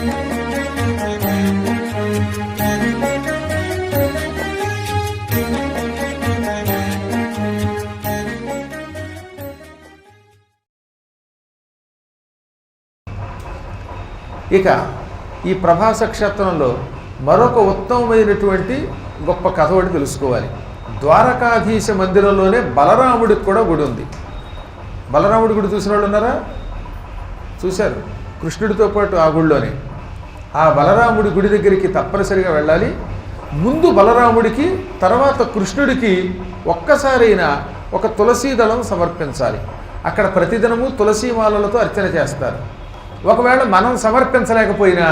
ఇక ఈ ప్రభాస క్షేత్రంలో మరొక ఉత్తమమైనటువంటి గొప్ప కథ ఒకటి తెలుసుకోవాలి. ద్వారకాధీశ మందిరంలోనే బలరాముడికి కూడా గుడి ఉంది. బలరాముడి గుడి చూసిన వాళ్ళు ఉన్నారా? చూశారు. కృష్ణుడితో పాటు ఆ గుడిలోనే. ఆ బలరాముడి గుడి దగ్గరికి తప్పనిసరిగా వెళ్ళాలి. ముందు బలరాముడికి, తర్వాత కృష్ణుడికి ఒక్కసారైనా ఒక తులసీ దళం సమర్పించాలి. అక్కడ ప్రతిదినము తులసీమాలలతో అర్చన చేస్తారు. ఒకవేళ మనం సమర్పించలేకపోయినా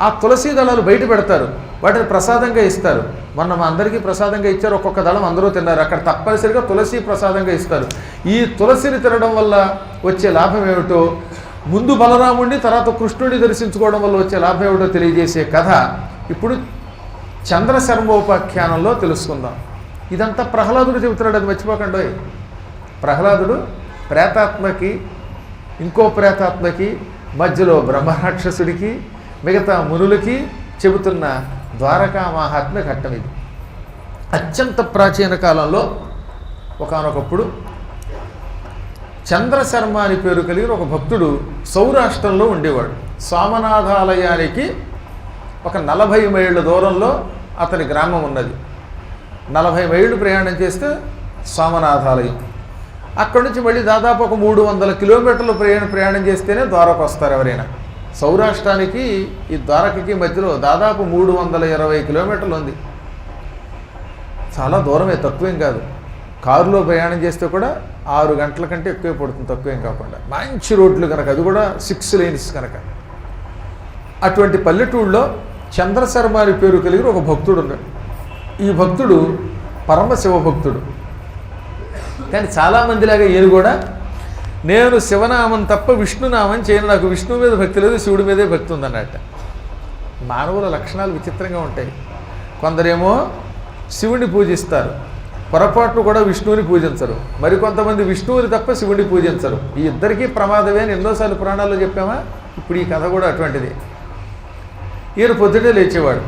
ఆ తులసీ దళాలు బయట పెడతారు, వాటిని ప్రసాదంగా ఇస్తారు. మొన్న మా అందరికీ ప్రసాదంగా ఇచ్చారు, ఒక్కొక్క దళం అందరూ తిన్నారు. అక్కడ తప్పనిసరిగా తులసి ప్రసాదంగా ఇస్తారు. ఈ తులసిని తినడం వల్ల వచ్చే లాభం ఏమిటో, ముందు బలరాముడిని తర్వాత కృష్ణుడిని దర్శించుకోవడం వల్ల వచ్చే లాభం ఏమిటో తెలియజేసే కథ ఇప్పుడు చంద్రశర్మోపాఖ్యానంలో తెలుసుకుందాం. ఇదంతా ప్రహ్లాదుడు చెబుతున్నాడు, అది మర్చిపోకండి. ప్రహ్లాదుడు ప్రేతాత్మకి, ఇంకో ప్రేతాత్మకి, మధ్యలో బ్రహ్మరాక్షసుడికి, మిగతా మునులకి చెబుతున్న ద్వారకా మహాత్మ్య ఘట్టం ఇది. అత్యంత ప్రాచీన కాలంలో ఒకానొకప్పుడు చంద్రశర్మ అని పేరు కలిగిన ఒక భక్తుడు సౌరాష్ట్రంలో ఉండేవాడు. సోమనాథాలయానికి ఒక 40 మైళ్ళ దూరంలో అతని గ్రామం ఉన్నది. 40 మైళ్ళు ప్రయాణం చేస్తే సోమనాథాలయం. అక్కడి నుంచి మళ్ళీ దాదాపు ఒక 300 కిలోమీటర్లు ప్రయాణం చేస్తేనే ద్వారక వస్తారు ఎవరైనా. సౌరాష్ట్రానికి ఈ ద్వారకకి మధ్యలో దాదాపు 320 కిలోమీటర్లు ఉంది. చాలా దూరమే, తక్కువేం కాదు. కారులో ప్రయాణం చేస్తే కూడా 6 గంటల కంటే ఎక్కువే పడుతుంది, తక్కువేం కాకుండా. మంచి రోడ్లు కనుక, అది కూడా 6 లేన్స్ కనుక. అటువంటి పల్లెటూళ్ళలో చంద్రశర్మ అని పేరు కలిగిన ఒక భక్తుడు ఉన్నాడు. ఈ భక్తుడు పరమశివ భక్తుడు. కానీ చాలామందిలాగా ఈయన కూడా నేను శివనామం తప్ప విష్ణునామం చేయను, నాకు విష్ణువు మీద భక్తి లేదు, శివుడి మీదే భక్తి ఉందన్నట్ట. మానవుల లక్షణాలు విచిత్రంగా ఉంటాయి. కొందరేమో శివుడిని పూజిస్తారు, పొరపాట్లు కూడా విష్ణువుని పూజించరు. మరికొంతమంది విష్ణువుని తప్ప శివుడిని పూజించరు. ఈ ఇద్దరికీ ప్రమాదమే అని ఎన్నోసార్లు పురాణాల్లో చెప్పామా. ఇప్పుడు ఈ కథ కూడా అటువంటిది. ఈయన పొద్దుటే లేచేవాడు.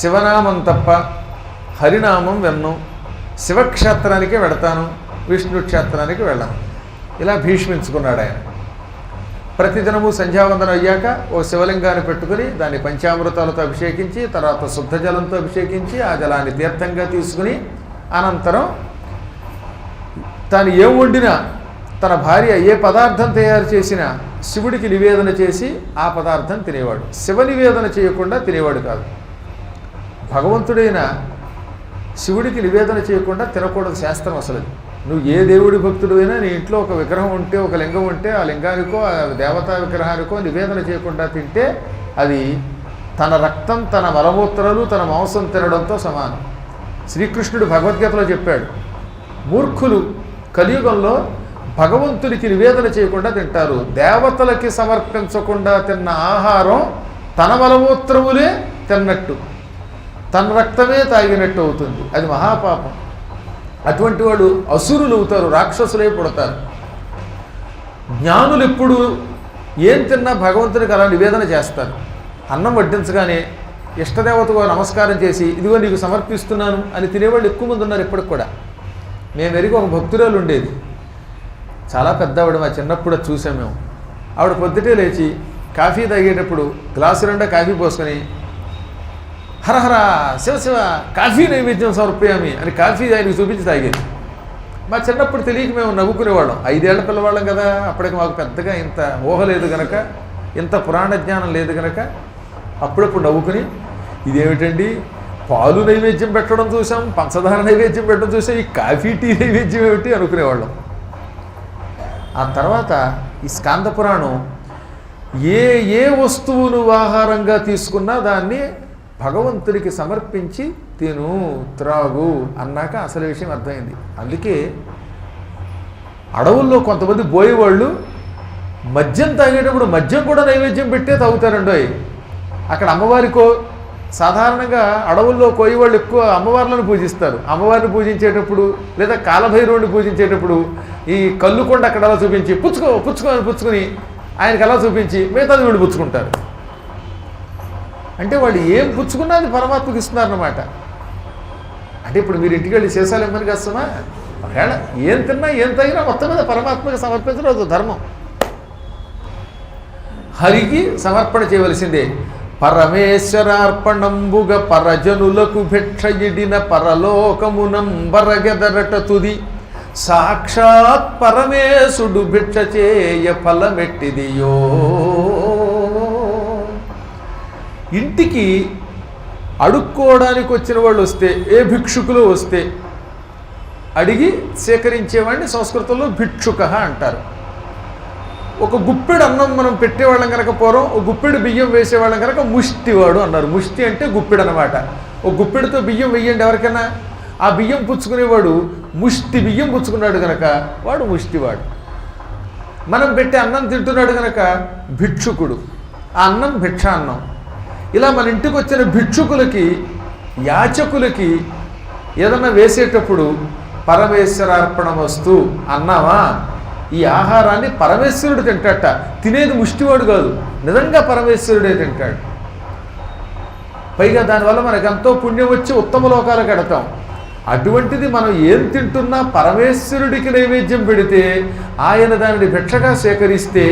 శివనామం తప్ప హరినామం వెన్ను, శివక్షేత్రానికే వెడతాను, విష్ణు క్షేత్రానికి వెళ్ళాను, ఇలా భీష్మించుకున్నాడు ఆయన. ప్రతిదినము సంధ్యావందనం అయ్యాక ఓ శివలింగాన్ని పెట్టుకుని దాన్ని పంచామృతాలతో అభిషేకించి, తర్వాత శుద్ధ జలంతో అభిషేకించి, ఆ జలాన్ని తీర్థంగా తీసుకుని, అనంతరం తాను ఏం వండినా, తన భార్య ఏ పదార్థం తయారు చేసినా శివుడికి నివేదన చేసి ఆ పదార్థం తినేవాడు. శివ నివేదన చేయకుండా తినేవాడు కాదు. భగవంతుడైన శివుడికి నివేదన చేయకుండా తినకూడదు శాస్త్రం అసలు. నువ్వు ఏ దేవుడి భక్తుడు అయినా నీ ఇంట్లో ఒక విగ్రహం ఉంటే, ఒక లింగం ఉంటే, ఆ లింగానికో ఆ దేవతా విగ్రహానికో నివేదన చేయకుండా తింటే అది తన రక్తం, తన మలమూత్రాలు, తన మాంసం తినడంతో సమానం. శ్రీకృష్ణుడు భగవద్గీతలో చెప్పాడు, మూర్ఖులు కలియుగంలో భగవంతుడికి నివేదన చేయకుండా తింటారు. దేవతలకి సమర్పించకుండా తిన్న ఆహారం తన మలమూత్రములే తిన్నట్టు, తన రక్తమే తాగినట్టు అవుతుంది. అది మహాపాపం. అటువంటి వాడు అసురులు అవుతారు, రాక్షసులే పుడతారు. జ్ఞానులు ఎప్పుడు ఏం తిన్నా భగవంతునికి అలా నివేదన చేస్తారు. అన్నం వడ్డించగానే ఇష్టదేవతకు నమస్కారం చేసి ఇదిగో నీకు సమర్పిస్తున్నాను అని తినేవాళ్ళు ఎక్కువ మంది ఉన్నారు ఇప్పటికి కూడా. మేము ఎరిగి ఒక భక్తురాలు ఉండేది, చాలా పెద్దవాడు, మా చిన్నప్పుడు చూసాం మేము. ఆవిడ పొద్దుటే లేచి కాఫీ తాగేటప్పుడు గ్లాసు నిండా కాఫీ పోసుకొని హరహర శివ శివ కాఫీ నైవేద్యం సమర్పయామి అని కాఫీ ఆయనకి చూపించి తాగేది. మా చిన్నప్పుడు తెలియక మేము నవ్వుకునేవాళ్ళం. 5 ఏళ్ల పిల్లవాళ్ళం కదా, అప్పటికి మాకు పెద్దగా ఇంత ఊహ లేదు కనుక, ఇంత పురాణ జ్ఞానం లేదు కనుక అప్పుడప్పుడు నవ్వుకుని ఇదేమిటండి పాలు నైవేద్యం పెట్టడం చూసాం, పంచదార నైవేద్యం పెట్టడం చూసాం, ఈ కాఫీ టీ నైవేద్యం ఏమిటి అనుకునేవాళ్ళం. ఆ తర్వాత ఈ స్కాంద పురాణం ఏ వస్తువును ఆహారంగా తీసుకున్నా దాన్ని భగవంతుడికి సమర్పించి తిను త్రాగు అన్నాక అసలు విషయం అర్థమైంది. అందుకే అడవుల్లో కొంతమంది బోయేవాళ్ళు మద్యం తాగేటప్పుడు మద్యం కూడా నైవేద్యం పెట్టే తాగుతారండి. అక్కడ అమ్మవారికో సాధారణంగా అడవుల్లో కోయేవాళ్ళు ఎక్కువ అమ్మవార్లను పూజిస్తారు. అమ్మవారిని పూజించేటప్పుడు లేదా కాలభైరవుడిని పూజించేటప్పుడు ఈ కల్లుకొండ అక్కడ అలా చూపించి పుచ్చుకో పుచ్చుకో అని పుచ్చుకొని ఆయనకి అలా చూపించి మిగతాది వీళ్ళు పుచ్చుకుంటారు. అంటే వాళ్ళు ఏం పుచ్చుకున్నా అది పరమాత్మకి ఇస్తున్నారన్నమాట. అంటే ఇప్పుడు మీరు ఇంటికి వెళ్ళి చేసాలు ఇమ్మని కష్టమా? ఒకవేళ ఏం తిన్నా ఏం తగినా మొత్తం మీద పరమాత్మకి సమర్పించడం అది ధర్మం. హరికి సమర్పణ చేయవలసిందే. పరమేశ్వరార్పణంబుగ పరజనులకు భిక్షయిడిన పరలోకమునంబరగెదరట తుది సాక్షాత్ పరమేశుడు భిక్ష చేయ ఫలమెట్టిదియో. ఇంటికి అడుక్కోవడానికి వచ్చిన వాళ్ళు వస్తే, ఏ భిక్షుకులు వస్తే అడిగి సేకరించేవాడిని సంస్కృతంలో భిక్షుక అంటారు. ఒక గుప్పెడు అన్నం మనం పెట్టేవాళ్ళం కనుక పూర్వం, ఒక గుప్పెడు బియ్యం వేసేవాళ్ళం కనుక ముష్టివాడు అన్నారు. ముష్టి అంటే గుప్పెడు అనమాట. ఒక గుప్పెడుతో బియ్యం వెయ్యండి ఎవరికైనా, ఆ బియ్యం పుచ్చుకునేవాడు ముష్టి బియ్యం పుచ్చుకున్నాడు కనుక వాడు ముష్టివాడు. మనం పెట్టే అన్నం తింటున్నాడు కనుక భిక్షుకుడు. ఆ అన్నం భిక్షాన్నం. ఇలా మన ఇంటికి వచ్చిన భిక్షుకులకి, యాచకులకి ఏదన్నా వేసేటప్పుడు పరమేశ్వరార్పణ వస్తు అన్నావా, ఈ ఆహారాన్ని పరమేశ్వరుడు తింటాట. తినేది ముష్టివాడు కాదు, నిజంగా పరమేశ్వరుడే తింటాడు. పైగా దానివల్ల మనకు ఎంతో పుణ్యం వచ్చి ఉత్తమ లోకాలకు ఎడతాం. అటువంటిది మనం ఏం తింటున్నా పరమేశ్వరుడికి నైవేద్యం పెడితే, ఆయన దానిని భిక్షగా సేకరిస్తే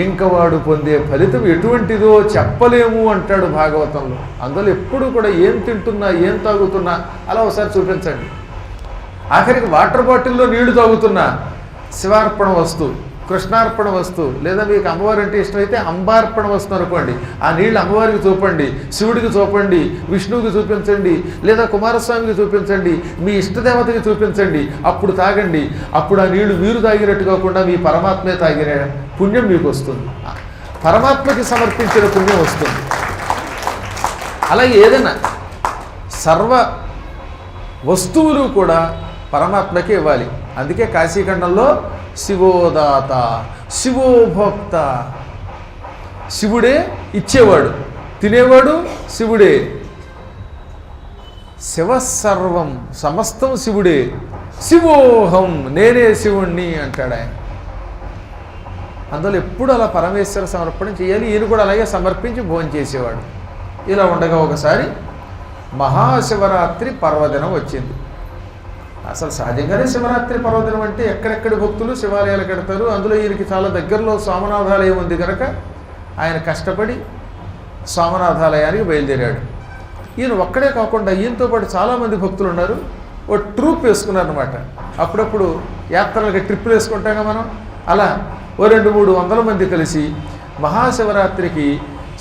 ఇంక వాడు పొందే ఫలితం ఎటువంటిదో చెప్పలేము అంటాడు భాగవతంలో. అందులో ఎప్పుడు కూడా ఏం తింటున్నా ఏం తాగుతున్నా అలా ఒకసారి చూపించండి. ఆఖరికి వాటర్ బాటిల్లో నీళ్లు తాగుతున్నా శివార్పణ వస్తు, కృష్ణార్పణ వస్తు, లేదా మీకు అమ్మవారు అంటే ఇష్టమైతే అంబార్పణ వస్తు అనుకోండి. ఆ నీళ్ళు అమ్మవారికి చూపండి, శివుడికి చూపండి, విష్ణువుకి చూపించండి, లేదా కుమారస్వామికి చూపించండి, మీ ఇష్టదేవతకి చూపించండి. అప్పుడు తాగండి. అప్పుడు ఆ నీళ్లు మీరు తాగినట్టు కాకుండా మీ పరమాత్మే తాగిన పుణ్యం మీకు వస్తుంది. పరమాత్మకి సమర్పించిన పుణ్యం వస్తుంది. అలాగే ఏదైనా సర్వ వస్తువులు కూడా పరమాత్మకే ఇవ్వాలి. అందుకే కాశీఖండంలో శివోదాత, శివోభోక్త, శివుడే ఇచ్చేవాడు, తినేవాడు శివుడే. శివసర్వం, సమస్తం శివుడే. శివోహం, నేనే శివుణ్ణి అంటాడు ఆయన. అందులో ఎప్పుడు అలా పరమేశ్వర సమర్పణ చేయాలి. ఈయన కూడా అలాగే సమర్పించి భోజనం చేసేవాడు. ఇలా ఉండగా ఒకసారి మహాశివరాత్రి పర్వదినం వచ్చింది. అసలు సహజంగానే శివరాత్రి పర్వదినం అంటే ఎక్కడెక్కడి భక్తులు శివాలయాలు కడతారు. అందులో ఈయనకి చాలా దగ్గరలో సోమనాథాలయం ఉంది కనుక ఆయన కష్టపడి సోమనాథాలయానికి బయలుదేరాడు. ఈయన ఒక్కడే కాకుండా ఈయనతో పాటు చాలామంది భక్తులు ఉన్నారు. ఓ ట్రూప్ వేసుకున్నారనమాట. అప్పుడప్పుడు యాత్రలకి ట్రిప్పులు వేసుకుంటాగా మనం, అలా ఓ 200-300 మంది కలిసి మహాశివరాత్రికి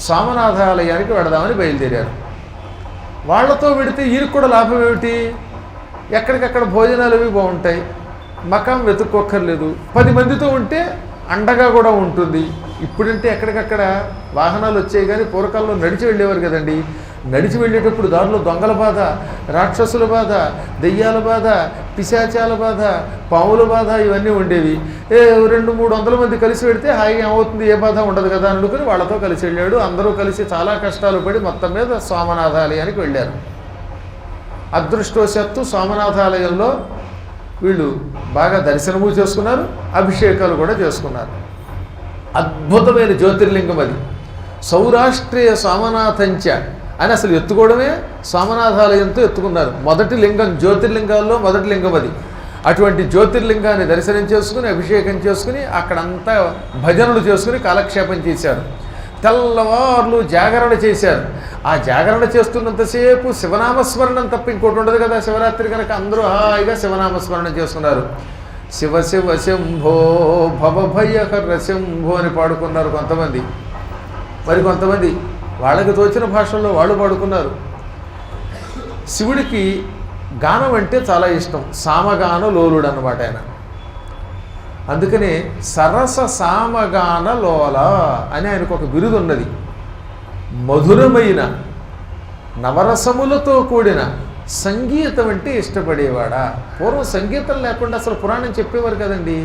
సోమనాథాలయానికి వెడదామని బయలుదేరారు. వాళ్లతో వెడితే ఈయనకు కూడా లాభం ఏమిటి? ఎక్కడికక్కడ భోజనాలు అవి బాగుంటాయి, మకాం వెతుక్కోక్కర్లేదు. 10 మందితో ఉంటే అండగా కూడా ఉంటుంది. ఇప్పుడంటే ఎక్కడికక్కడ వాహనాలు వచ్చాయి, కానీ పూర్వకాలంలో నడిచి వెళ్ళేవారు కదండి. నడిచి వెళ్ళేటప్పుడు దారిలో దొంగల బాధ, రాక్షసుల బాధ, దెయ్యాల బాధ, పిశాచాల బాధ, పాముల బాధ ఇవన్నీ ఉండేవి. 200-300 మంది కలిసి వెడితే హాయిగా ఏమవుతుంది, ఏ బాధ ఉండదు కదా అనుకుని వాళ్ళతో కలిసి వెళ్ళాడు. అందరూ కలిసి చాలా కష్టాలు పడి మొత్తం మీద సోమనాథాలయానికి వెళ్ళారు. అదృష్టవశాత్తు సోమనాథాలయంలో వీళ్ళు బాగా దర్శనము చేసుకున్నారు, అభిషేకాలు కూడా చేసుకున్నారు. అద్భుతమైన జ్యోతిర్లింగం అది. సౌరాష్ట్రీయ సోమనాథంచ అని అసలు ఎత్తుకోవడమే సోమనాథాలయంతో ఎత్తుకున్నారు. మొదటి లింగం, జ్యోతిర్లింగాల్లో మొదటి లింగం అది. అటువంటి జ్యోతిర్లింగాన్ని దర్శనం చేసుకుని అభిషేకం చేసుకుని అక్కడంతా భజనలు చేసుకుని కాలక్షేపం చేశారు. తెల్లవార్లు జాగరణ చేశారు. ఆ జాగరణ చేస్తున్నంతసేపు శివనామస్మరణం తప్ప ఇంకోటి ఉండదు కదా. శివరాత్రి కనుక అందరూ హాయిగా శివనామస్మరణం చేసుకున్నారు. శివ శివ శంభో భవభయహర శంభో అని పాడుకున్నారు కొంతమంది. మరి కొంతమంది వాళ్ళకి తోచిన భాషల్లో వాళ్ళు పాడుకున్నారు. శివుడికి గానం అంటే చాలా ఇష్టం. సామగాన లోలుడు అన్నమాట ఆయన. అందుకనే సరస సామగాన లోల అని ఆయనకు ఒక బిరుదు ఉన్నది. మధురమైన నవరసములతో కూడిన సంగీతం అంటే ఇష్టపడేవాడా. పూర్వం సంగీతం లేకుండా అసలు పురాణం చెప్పేవారు కదండి.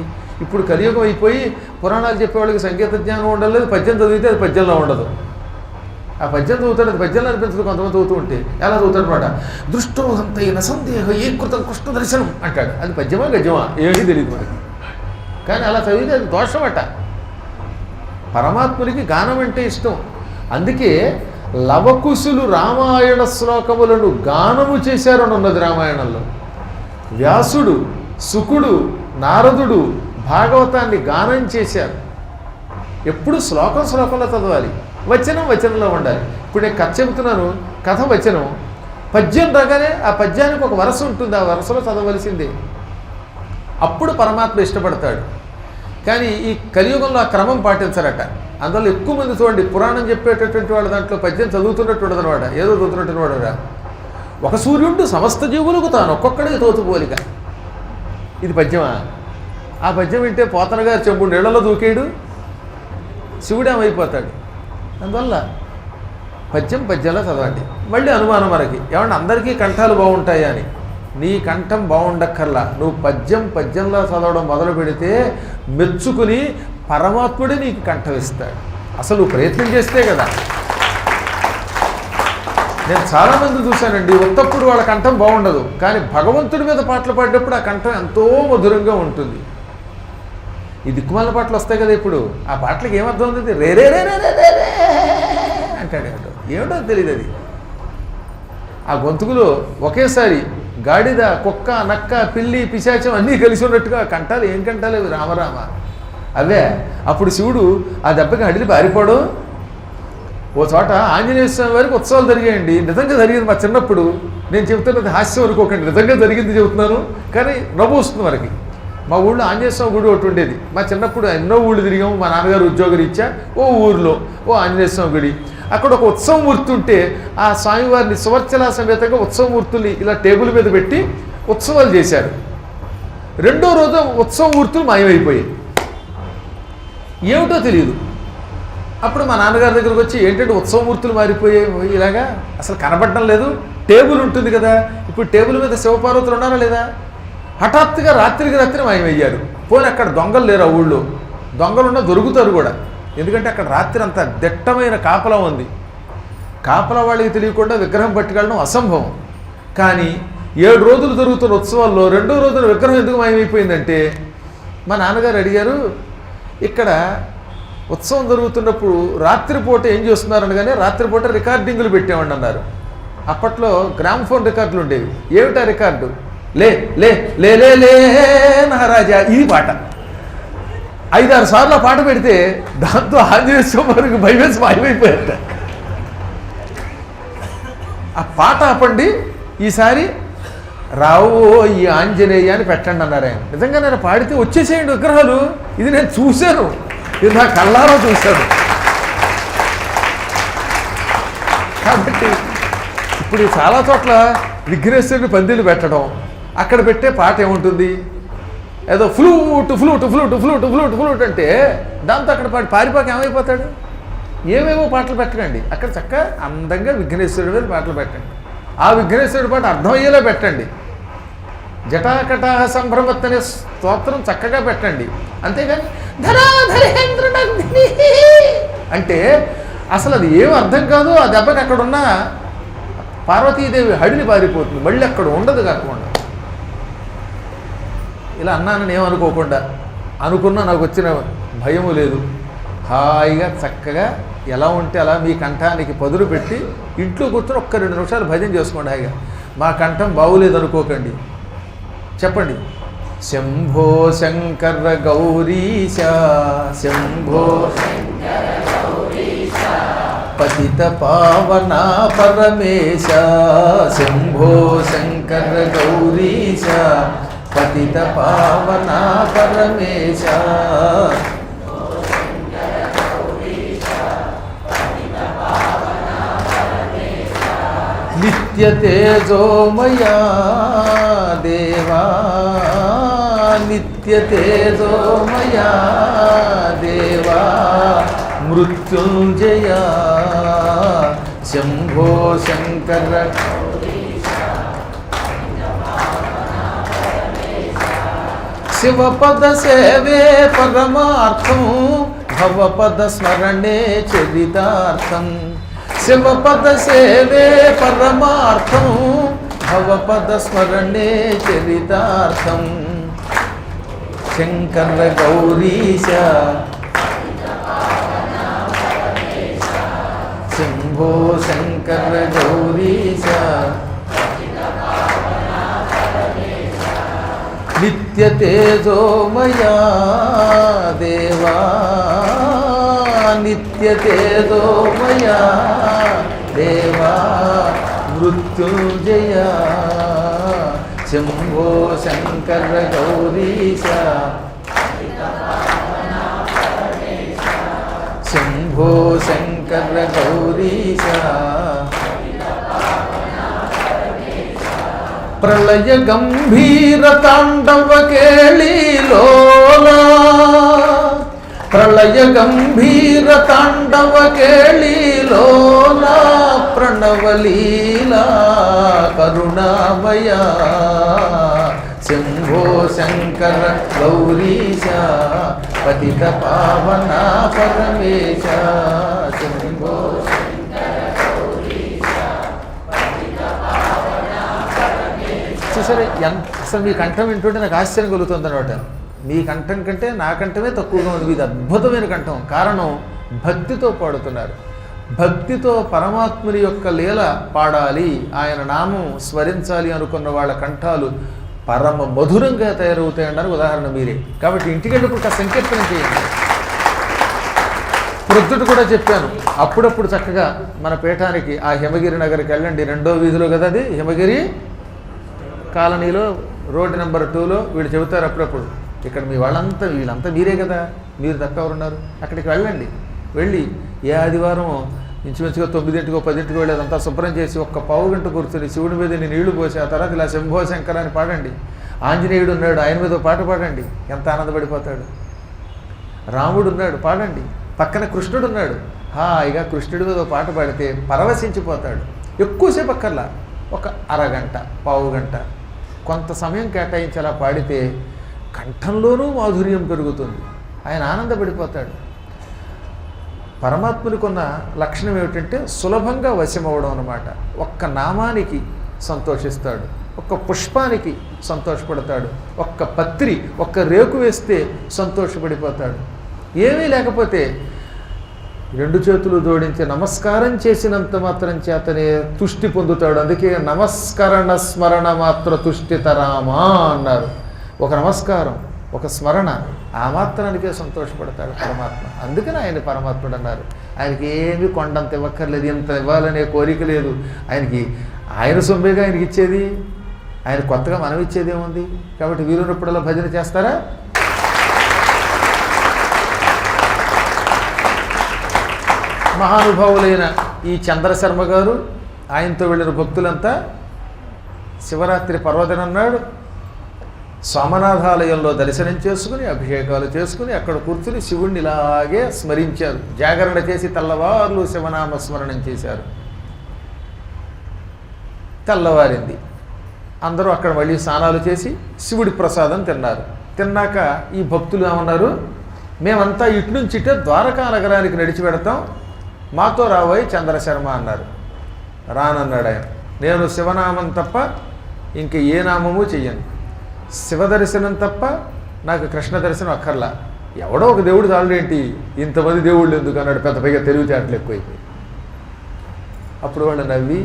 ఇప్పుడు కలియుగం అయిపోయి పురాణాలు చెప్పేవాళ్ళకి సంగీత జ్ఞానం ఉండలేదు. పద్యం చదివితే అది పద్యంలో ఉండదు. ఆ పద్యం చదువుతాడు, అది పద్యంలో అనిపించదు. కొంతమంది చదువుతూ ఉంటే ఎలా చదువుతాడు అనమాట. దృష్టోహంతైన సందేహ ఏకృతం కృష్ణ దర్శనం అంటాడు. అది పద్యమా గద్యమా ఏమీ తెలియదు మనకి. కానీ అలా చదివితే అది దోషమట. పరమాత్మునికి గానం అంటే ఇష్టం. అందుకే లవకుశులు రామాయణ శ్లోకములను గానము చేశారని ఉన్నది రామాయణంలో. వ్యాసుడు, శుకుడు, నారదుడు భాగవతాన్ని గానం చేశారు. ఎప్పుడు శ్లోకం శ్లోకంలో చదవాలి, వచనం వచనంలో ఉండాలి. ఇప్పుడు నేను కథ చెబుతున్నాను, కథ వచనం, పద్యం రాగానే ఆ పద్యానికి ఒక వరస ఉంటుంది, ఆ వరసలో చదవలసిందే. అప్పుడు పరమాత్మ ఇష్టపడతాడు. కానీ ఈ కలియుగంలో ఆ క్రమం పాటించారట. అందులో ఎక్కువ మంది చూడండి, పురాణం చెప్పేటటువంటి వాళ్ళ దాంట్లో పద్యం చదువుతున్నట్టు ఉండదనమాట, ఏదో చదువుతున్నట్టు వాడురా. ఒక సూర్యుడు సమస్త జీవులకు తాను ఒక్కొక్కడికి తోచుపోలిక. ఇది పద్యమా? ఆ పద్యం వింటే పోతన గారు చెంబు నీళ్లలో దూకేడు, శివుడేమైపోతాడు. అందువల్ల పద్యం పద్యంలో చదవండి. మళ్ళీ అనుమానం మనకి, ఏమన్నా అందరికీ కంఠాలు బాగుంటాయా అని. నీ కంఠం బాగుండక్కర్లా, నువ్వు పద్యం పద్యంలో చదవడం మొదలు పెడితే మెచ్చుకుని పరమాత్ముడే నీకు కంఠం ఇస్తాడు. అసలు నువ్వు ప్రయత్నం చేస్తే కదా. నేను చాలామంది చూశానండి, ఉత్తప్పుడు వాళ్ళ కంఠం బాగుండదు, కానీ భగవంతుడి మీద పాటలు పాడేటప్పుడు ఆ కంఠం ఎంతో మధురంగా ఉంటుంది. ఈ దిక్కుమాల పాటలు వస్తాయి కదా ఇప్పుడు, ఆ పాటలకు ఏమర్థం ఉంది? రే రే రే రే రే రే అంటాడు. ఏమిటో తెలియదు. అది ఆ గొంతుకులో ఒకేసారి గాడిద, కుక్క, నక్క, పిల్లి, పిశాచం అన్నీ కలిసి ఉన్నట్టుగా కంఠాలు. ఏం కంఠాలు అవి? రామరామ అవే. అప్పుడు శివుడు ఆ దెబ్బకి అడిగి పారిపోవడం. ఓ చోట ఆంజనేయ స్వామి వారికి ఉత్సవాలు జరిగాయండి. నిజంగా జరిగింది. మా చిన్నప్పుడు, నేను చెబుతున్నది హాస్యం అనుకోకండి, నిజంగా జరిగింది చెబుతున్నాను, కానీ నవ్వు వస్తుంది మనకి. మా ఊళ్ళో ఆంజనేయ స్వామి గుడి ఒకటి ఉండేది. మా చిన్నప్పుడు ఎన్నో ఊళ్ళు తిరిగాము. మా నాన్నగారు ఉద్యోగరీత్యా ఓ ఊరిలో ఓ ఆంజనేయ స్వామి గుడి, అక్కడ ఒక ఉత్సవమూర్తి ఉంటే ఆ స్వామివారిని సువర్చలా సమేతంగా ఉత్సవమూర్తుల్ని ఇలా టేబుల్ మీద పెట్టి ఉత్సవాలు చేశారు. రెండో రోజు ఉత్సవమూర్తులు మాయమైపోయాయి, ఏమిటో తెలియదు. అప్పుడు మా నాన్నగారి దగ్గరకు వచ్చి, ఏంటంటే ఉత్సవమూర్తులు మారిపోయాయి, ఇలాగా అసలు కనబడడం లేదు. టేబుల్ ఉంటుంది కదా, ఇప్పుడు టేబుల్ మీద శివపార్వతులు ఉన్నారా లేదా? హఠాత్తుగా రాత్రికి రాత్రి మాయమయ్యారు. పోనీ అక్కడ దొంగలు లేరు, ఆ ఊళ్ళో దొంగలున్నా దొరుకుతారు కూడా, ఎందుకంటే అక్కడ రాత్రి అంత దిట్టమైన కాపలా ఉంది. కాపలా వాళ్ళకి తెలియకుండా విగ్రహం పట్టుకెళ్ళడం అసంభవం. కానీ 7 రోజులు జరుగుతున్న ఉత్సవాల్లో రెండో రోజున విగ్రహం ఎందుకు మాయమైపోయిందంటే, మా నాన్నగారు అడిగారు, ఇక్కడ ఉత్సవం జరుగుతున్నప్పుడు రాత్రిపూట ఏం చేస్తున్నారు అనగానే, రాత్రిపూట రికార్డింగులు పెట్టామండి అన్నారు. అప్పట్లో గ్రామ్ఫోన్ రికార్డులు ఉండేవి. ఏమిటా రికార్డు? లే లే లే లే లే మహారాజా, ఇది పాట. 5-6 సార్లు ఆ పాట పెడితే దాంతో ఆంజనేయ స్వామి వారికి భయమేసి మాయమైపోయారట. ఆ పాట ఆపండి, ఈసారి రావో ఈ ఆంజనేయ అని పెట్టండి అన్నారు ఆయన. నిజంగా నేను పాడితే వచ్చేసేయండి విగ్రహాలు. ఇది నేను చూశాను, ఇది నా కళ్ళారా చూశాను. కాబట్టి ఇప్పుడు చాలా చోట్ల విఘ్నేశ్వరుని పందిళ్ళు పెట్టడం, అక్కడ పెట్టే పాట ఏముంటుంది? ఏదో flute flute flute flute flute flute అంటే దాంతో అక్కడ పారిపోక ఏమైపోతాడు? ఏమేమో పాటలు పెట్టకండి, అక్కడ చక్కగా అందంగా విఘ్నేశ్వరుడి మీద పాటలు పెట్టండి. ఆ విఘ్నేశ్వరుడి పాట అర్థమయ్యేలా పెట్టండి. జటాకటాహ సంభ్రమత్ అనే స్తోత్రం చక్కగా పెట్టండి. అంతేగాని ధరాధరేంద్రుడగ్ని అంటే అసలు అది ఏం అర్థం కాదు. ఆ దెబ్బకి అక్కడ ఉన్న పార్వతీదేవి హడిని పారిపోతుంది, మళ్ళీ అక్కడ ఉండదు కాకుండా. ఇలా అన్నానని ఏమనుకోకుండా, అనుకున్నా నాకు వచ్చిన భయము లేదు. హాయిగా చక్కగా ఎలా ఉంటే అలా మీ కంఠానికి పదులు పెట్టి ఇంట్లో కూర్చొని ఒక్క 2 నిమిషాలు భజన చేసుకోండి హాయిగా. మా కంఠం బాగులేదు అనుకోకండి, చెప్పండి శంభో శంకర గౌరీశ, శంభో పతిత పావన పరమేశ, శంభో శంకర గౌరీశ, పతిత పావన పరమేశ. నిత్య తేజోమయా దేవా, నిత్య తేజోమయా దేవా, మృత్యుంజయ శంభో శంకర. శివపద సేవే పరమార్థం, భవపద స్మరణే చరితార్థం. శివపద సేవే పరమార్థం, భవపద స్మరణే చరితార్థం. శంకర గౌరీశ, శంభో శంభో శంకర గౌరీశ నిత్య తేజోమయా దేవా నిత్య తేజోమయా దేవా మృత్యుంజయ శంభో శంకర గౌరీశ శంభో శంకర గౌరీశ ప్రళయ గంభీర తాండవ కేళీలోలా ప్రళయ గంభీర తాండవ కేళీలోలా ప్రణవలీలా కరుణామయ శంభో శంకర గౌరీశ పతిత పావన పరమేశ శంభో సరే అసలు మీ కంఠం వింటుంటే నాకు ఆశ్చర్యం కలుగుతుంది అనమాట. మీ కంఠం కంటే నా కంఠమే తక్కువగా ఉంది. ఇది అద్భుతమైన కంఠం. కారణం భక్తితో పాడుతున్నారు. భక్తితో పరమాత్ముని యొక్క లీల పాడాలి, ఆయన నామం స్మరించాలి అనుకున్న వాళ్ళ కంఠాలు పరమ మధురంగా తయారవుతాయన్నారు ఉదాహరణ మీరే. కాబట్టి ఇంటికి వెళ్ళినప్పుడు సంకీర్తనం చేయండి. ప్రొద్దుట కూడా చెప్పాను, అప్పుడప్పుడు చక్కగా మన పీఠానికి ఆ హిమగిరి నగర్కి వెళ్ళండి. 2వ వీధిలో కదా అది, హిమగిరి కాలనీలో రోడ్డు నెంబర్ 2లో వీళ్ళు చెబుతారు అప్పుడప్పుడు. ఇక్కడ మీ వీళ్ళంతా మీరే కదా, మీరు తప్ప ఎవరున్నారు? అక్కడికి వెళ్ళండి. వెళ్ళి ఏ ఆదివారం ఇంచుమించుగా 9ంటికో 10ంటికో వెళ్ళేదంతా శుభ్రం చేసి ఒక్క పావు గంట కూర్చొని శివుడి మీద నీళ్లు పోసి ఆ తర్వాత ఇలా శంభో శంకర అని పాడండి. ఆంజనేయుడు ఉన్నాడు, ఆయన మీద పాట పాడండి, ఎంత ఆనందపడిపోతాడు. రాముడు ఉన్నాడు, పాడండి. పక్కన కృష్ణుడు ఉన్నాడు, హాయిగా కృష్ణుడి మీద పాట పాడితే పరవశించిపోతాడు. ఎక్కువసేపు అక్కర్లా, ఒక అరగంట పావు గంట కొంత సమయం కేటాయించి అలా పాడితే కంఠంలోనూ మాధుర్యం పెరుగుతుంది, ఆయన ఆనందపడిపోతాడు. పరమాత్మునికి ఉన్న లక్షణం ఏమిటంటే సులభంగా వశమవడం అన్నమాట. ఒక్క నామానికి సంతోషిస్తాడు, ఒక్క పుష్పానికి సంతోషపడతాడు, ఒక్క పత్రి ఒక్క రేకు వేస్తే సంతోషపడిపోతాడు. ఏమీ లేకపోతే 2 చేతులు జోడించి నమస్కారం చేసినంత మాత్రం చేతనే తుష్టి పొందుతాడు. అందుకే నమస్కరణ స్మరణ మాత్ర తుష్టితరామా అన్నారు. ఒక నమస్కారం, ఒక స్మరణ, ఆ మాత్రానికే సంతోషపడతాడు పరమాత్మ. అందుకని ఆయన పరమాత్ముడు అన్నారు. ఆయనకి ఏమీ కొండంత ఇవ్వక్కర్లేదు, ఇంత ఇవ్వాలనే కోరిక లేదు ఆయనకి. ఆయన సొమ్మేగా ఆయనకి ఇచ్చేది, ఆయన కొత్తగా మనం ఇచ్చేది ఏముంది? కాబట్టి వీలున్నప్పుడల్లా భజన చేస్తారా? మహానుభావులైన ఈ చంద్రశర్మ గారు, ఆయనతో వెళ్ళిన భక్తులంతా శివరాత్రి పర్వదినం నాడు సోమనాథాలయంలో దర్శనం చేసుకుని అభిషేకాలు చేసుకుని అక్కడ కూర్చుని శివుణ్ణి ఇలాగే స్మరించారు. జాగరణ చేసి తెల్లవార్లు శివనామ స్మరణం చేశారు. తెల్లవారింది, అందరూ అక్కడ మళ్ళీ స్నానాలు చేసి శివుడి ప్రసాదం తిన్నారు. తిన్నాక ఈ భక్తులు ఏమన్నారు, మేమంతా ఇటు నుంచి ఇటే ద్వారకా నగరానికి నడిచి పెడతాం, మాతో రాబోయి చంద్రశర్మ అన్నారు. రానన్నాడు ఆయన. నేను శివనామం తప్ప ఇంక ఏ నామము చెయ్యను, శివదర్శనం తప్ప నాకు కృష్ణ దర్శనం అక్కర్లా. ఎవడో ఒక దేవుడు చాలేంటి, ఇంతమంది దేవుళ్ళు ఎందుకు అన్నాడు. పెద్ద పైగా తెలివితేటలు ఎక్కువైపోయి. అప్పుడు వాళ్ళు నవ్వి,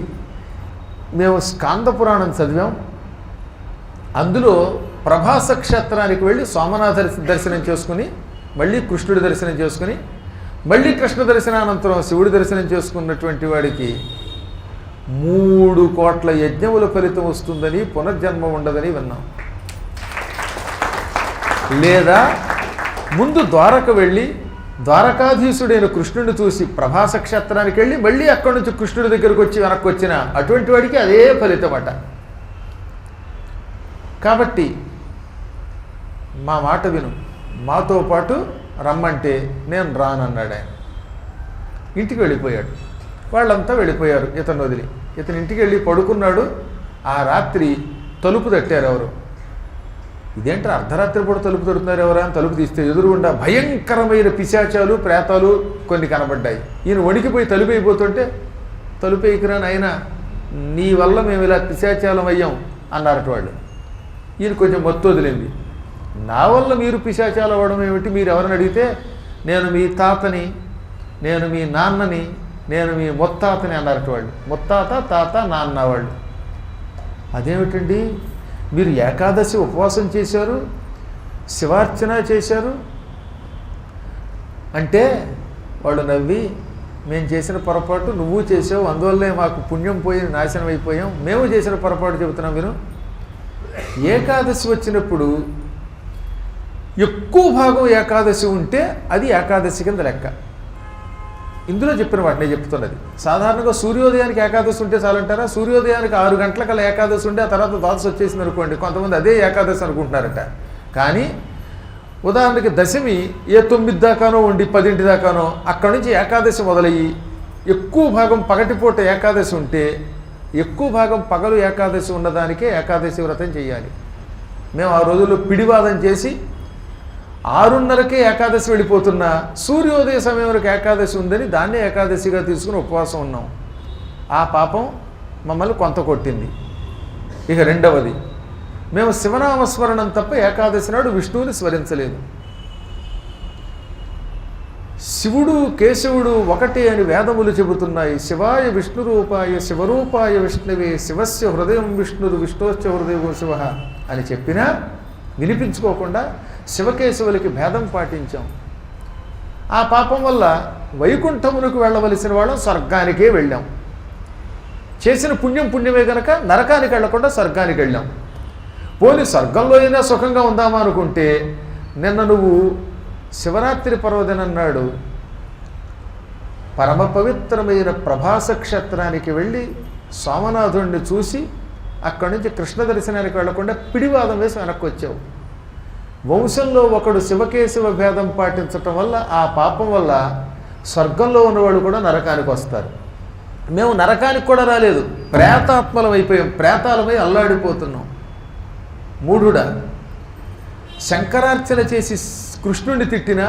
మేము స్కాంద పురాణం చదివాం, అందులో ప్రభాస క్షేత్రానికి వెళ్ళి సోమనాథ దర్శనం చేసుకుని మళ్ళీ కృష్ణుడి దర్శనం చేసుకుని మళ్ళీ కృష్ణ దర్శనానంతరం శివుడి దర్శనం చేసుకున్నటువంటి వాడికి 3 కోట్ల యజ్ఞముల ఫలితం వస్తుందని, పునర్జన్మ ఉండదని విన్నాం. లేదా ముందు ద్వారక వెళ్ళి ద్వారకాధీశుడైన కృష్ణుడిని చూసి ప్రభాస క్షేత్రానికి వెళ్ళి మళ్ళీ అక్కడి నుంచి కృష్ణుడి దగ్గరకు వచ్చి వెనక్కి వచ్చిన అటువంటి వాడికి అదే ఫలితం అట. కాబట్టి మా మాట విను, మాతో పాటు రమ్మంటే నేను రానన్నాడు ఆయన. ఇంటికి వెళ్ళిపోయాడు. వాళ్ళంతా వెళ్ళిపోయారు ఇతను వదిలి. ఇతను ఇంటికి వెళ్ళి పడుకున్నాడు. ఆ రాత్రి తలుపు తట్టారు ఎవరు. ఇదేంటారు అర్ధరాత్రి పూట తలుపు తడుతున్నారు ఎవరా అని తలుపు తీస్తే ఎదురుగుండా భయంకరమైన పిశాచాలు ప్రేతాలు కొన్ని కనబడ్డాయి. ఈయన వణికిపోయి తలుపు అయిపోతుంటే, తలుపు ఎయికిరాని అయినా నీ వల్ల మేము ఇలా పిశాచాలం అయ్యాం అన్నారట వాళ్ళు. ఈయన కొంచెం మత్తు వదిలింది. నా వల్ల మీరు పిశాచాలు అవ్వడం ఏమిటి? మీరు ఎవరిని అడిగితే నేను మీ తాతని, నేను మీ నాన్నని, నేను మీ ముత్తాతని అన్నారట వాళ్ళు. ముత్తాత, తాత, నాన్న వాళ్ళు. అదేమిటండి మీరు ఏకాదశి ఉపవాసం చేశారు, శివార్చన చేశారు అంటే వాళ్ళు నవ్వి, మేము చేసిన పొరపాటు నువ్వు చేసావు, అందువల్లే మాకు పుణ్యం పోయి నాశనం అయిపోయాం, మేము చేసిన పొరపాటు చెబుతున్నాం మీరు. ఏకాదశి వచ్చినప్పుడు ఎక్కువ భాగం ఏకాదశి ఉంటే అది ఏకాదశి కింద లెక్క. ఇందులో చెప్పిన వాటిని చెప్తున్నది. సాధారణంగా సూర్యోదయానికి ఏకాదశి ఉంటే చాలంటారా? సూర్యోదయానికి 6 గంటలకల్లా ఏకాదశి ఉంటే ఆ తర్వాత ద్వాదశి వచ్చేసింది అనుకోండి, కొంతమంది అదే ఏకాదశి అనుకుంటున్నారట. కానీ ఉదాహరణకి దశమి ఏ 9 దాకానో ఉండి 10 దాకానో, అక్కడి నుంచి ఏకాదశి మొదలయ్యి ఎక్కువ భాగం పగటిపూట ఏకాదశి ఉంటే ఎక్కువ భాగం పగలు ఏకాదశి ఉన్నదానికే ఏకాదశి వ్రతం చేయాలి. మేము ఆ రోజుల్లో పిడివాదం చేసి 6:30కే ఏకాదశి వెళ్ళిపోతున్నా సూర్యోదయ సమయం వరకు ఏకాదశి ఉందని దాన్నే ఏకాదశిగా తీసుకుని ఉపవాసం ఉన్నాం. ఆ పాపం మమ్మల్ని కొంత కొట్టింది. ఇక రెండవది, మేము శివనామస్మరణం తప్ప ఏకాదశి నాడు విష్ణువుని స్మరించలేదు. శివుడు కేశవుడు ఒకటే అని వేదములు చెబుతున్నాయి. శివాయ విష్ణు రూపాయ శివరూపాయ విష్ణువే శివస్య హృదయం విష్ణురు విష్ణోశ్చ హృదయో శివ అని చెప్పినా వినిపించుకోకుండా శివకేశవులకి భేదం పాటించాం. ఆ పాపం వల్ల వైకుంఠమునకు వెళ్ళవలసిన వాళ్ళం స్వర్గానికే వెళ్ళాం. చేసిన పుణ్యమే కనుక నరకానికి వెళ్లకుండా స్వర్గానికి వెళ్ళాం. పోనీ స్వర్గంలో అయినా సుఖంగా ఉందామా అనుకుంటే, నిన్న నువ్వు శివరాత్రి పర్వదినం నాడు పరమ పవిత్రమైన ప్రభాస క్షేత్రానికి వెళ్ళి సోమనాథుడిని చూసి అక్కడి నుంచి కృష్ణ దర్శనానికి వెళ్లకుండా పిడివాదం వేసి వెనక్కి వచ్చావు. వంశంలో ఒకడు శివకేశవ భేదం పాటించటం వల్ల ఆ పాపం వల్ల స్వర్గంలో ఉన్నవాళ్ళు కూడా నరకానికి వస్తారు. మేము నరకానికి కూడా రాలేదు, ప్రేతాత్మలం అయిపోయాం, ప్రేతాలమై అల్లాడిపోతున్నాం. మూఢుడా, శంకరార్చన చేసి కృష్ణుడిని తిట్టినా,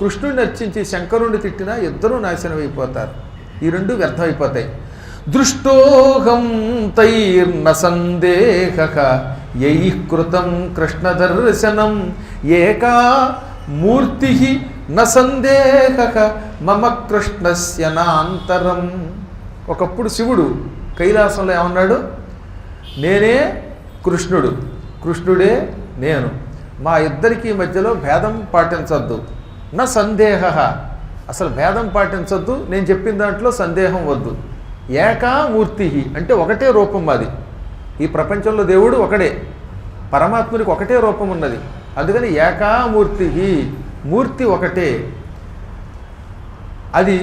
కృష్ణుడిని అర్చించి శంకరుణ్ణి తిట్టినా ఇద్దరూ నాశనం అయిపోతారు. ఈ రెండు వ్యర్థమైపోతాయి. దృష్టోహం తైర్న సందేహక యై కృతం కృష్ణ దర్శనం ఏకా మూర్తి న సందేహక మమ కృష్ణస్య నాంతరం. ఒకప్పుడు శివుడు కైలాసంలో ఏమన్నాడు? నేనే కృష్ణుడు, కృష్ణుడే నేను, మా ఇద్దరికీ మధ్యలో భేదం పాటించద్దు. నా సందేహ, అసలు భేదం పాటించద్దు, నేను చెప్పిన దాంట్లో సందేహం వద్దు. ఏకామూర్తి అంటే ఒకటే రూపం మాది. ఈ ప్రపంచంలో దేవుడు ఒకడే, పరమాత్మునికి ఒకటే రూపం ఉన్నది. అందుకని ఏకామూర్తి, మూర్తి ఒకటే. అది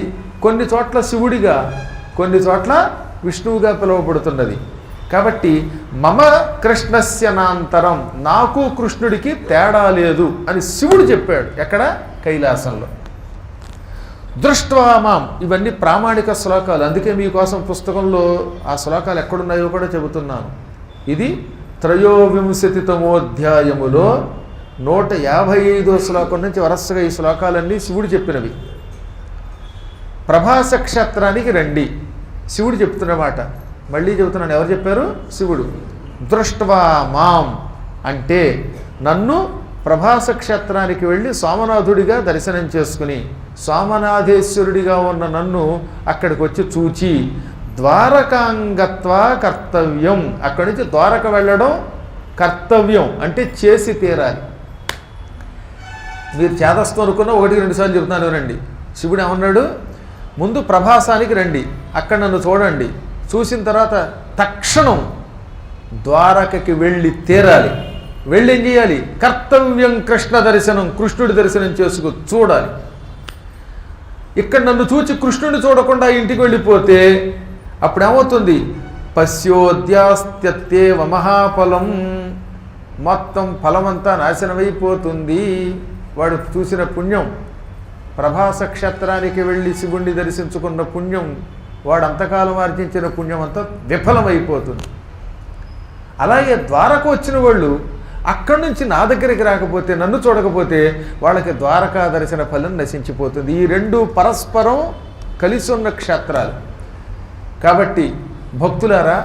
కొన్ని చోట్ల శివుడిగా, కొన్ని చోట్ల విష్ణువుగా పిలువబడుతున్నది. కాబట్టి మమ కృష్ణస్య నాంతరం, నాకు కృష్ణుడికి తేడా లేదు అని శివుడు చెప్పాడు. ఎక్కడ? కైలాసంలో. దృష్ట్వా మాం, ఇవన్నీ ప్రామాణిక శ్లోకాలు. అందుకే మీకోసం పుస్తకంలో ఆ శ్లోకాలు ఎక్కడున్నాయో కూడా చెబుతున్నాను. ఇది 23తమోధ్యాయములో 155వ శ్లోకం నుంచి వరుసగా ఈ శ్లోకాలన్నీ శివుడు చెప్పినవి. ప్రభాస క్షేత్రానికి రండి, శివుడు చెప్తున్నమాట. మళ్ళీ చెబుతున్నాను, ఎవరు చెప్పారు? శివుడు. దృష్ట్వా మాం అంటే నన్ను ప్రభాస క్షేత్రానికి వెళ్ళి సోమనాథుడిగా దర్శనం చేసుకుని, సోమనాథేశ్వరుడిగా ఉన్న నన్ను అక్కడికి వచ్చి చూచి, ద్వారకాంగత్వా కర్తవ్యం, అక్కడి నుంచి ద్వారక వెళ్ళడం కర్తవ్యం అంటే చేసి తీరాలి. మీరు చేదస్తూ అనుకున్న 1-2 సార్లు చెబుతున్నాను రండి. శివుడు ఏమన్నాడు? ముందు ప్రభాసానికి రండి, అక్కడ నన్ను చూడండి, చూసిన తర్వాత తక్షణం ద్వారకకి వెళ్ళి తీరాలి. వెళ్ళి ఏం చేయాలి? కర్తవ్యం కృష్ణ దర్శనం, కృష్ణుడి దర్శనం చేసుకు చూడాలి. ఇక్కడ నన్ను చూచి కృష్ణుడిని చూడకుండా ఇంటికి వెళ్ళిపోతే అప్పుడు ఏమవుతుంది? పశ్యోద్యాస్త్యత్యేవ మహాఫలం, మొత్తం ఫలమంతా నాశనమైపోతుంది. వాడు చూసిన పుణ్యం, ప్రభాస క్షేత్రానికి వెళ్ళి శివుణ్ణి దర్శించుకున్న పుణ్యం, వాడు అంతకాలం ఆర్జించిన పుణ్యం అంతా విఫలమైపోతుంది. అలాగే ద్వారకు వచ్చిన వాళ్ళు అక్కడి నుంచి నా దగ్గరికి రాకపోతే, నన్ను చూడకపోతే వాళ్ళకి ద్వారకా దర్శన ఫలం నశించిపోతుంది. ఈ రెండు పరస్పరం కలిసి ఉన్న క్షేత్రాలు. కాబట్టి భక్తులారా,